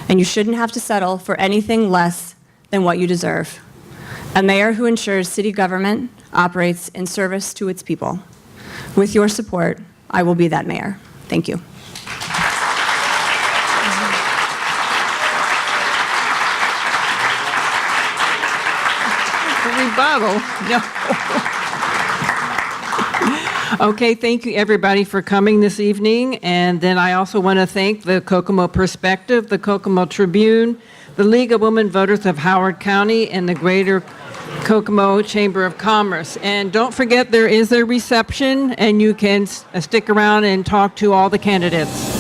and you shouldn't have to settle for anything less than what you deserve. A mayor who ensures city government operates in service to its people. With your support, I will be that mayor. Thank you. Rebuttal. No. Okay, thank you everybody for coming this evening. And then I also want to thank the Kokomo Perspective, the Kokomo Tribune, the League of Women Voters of Howard County, and the Greater Kokomo Chamber of Commerce. And don't forget, there is a reception, and you can stick around and talk to all the candidates.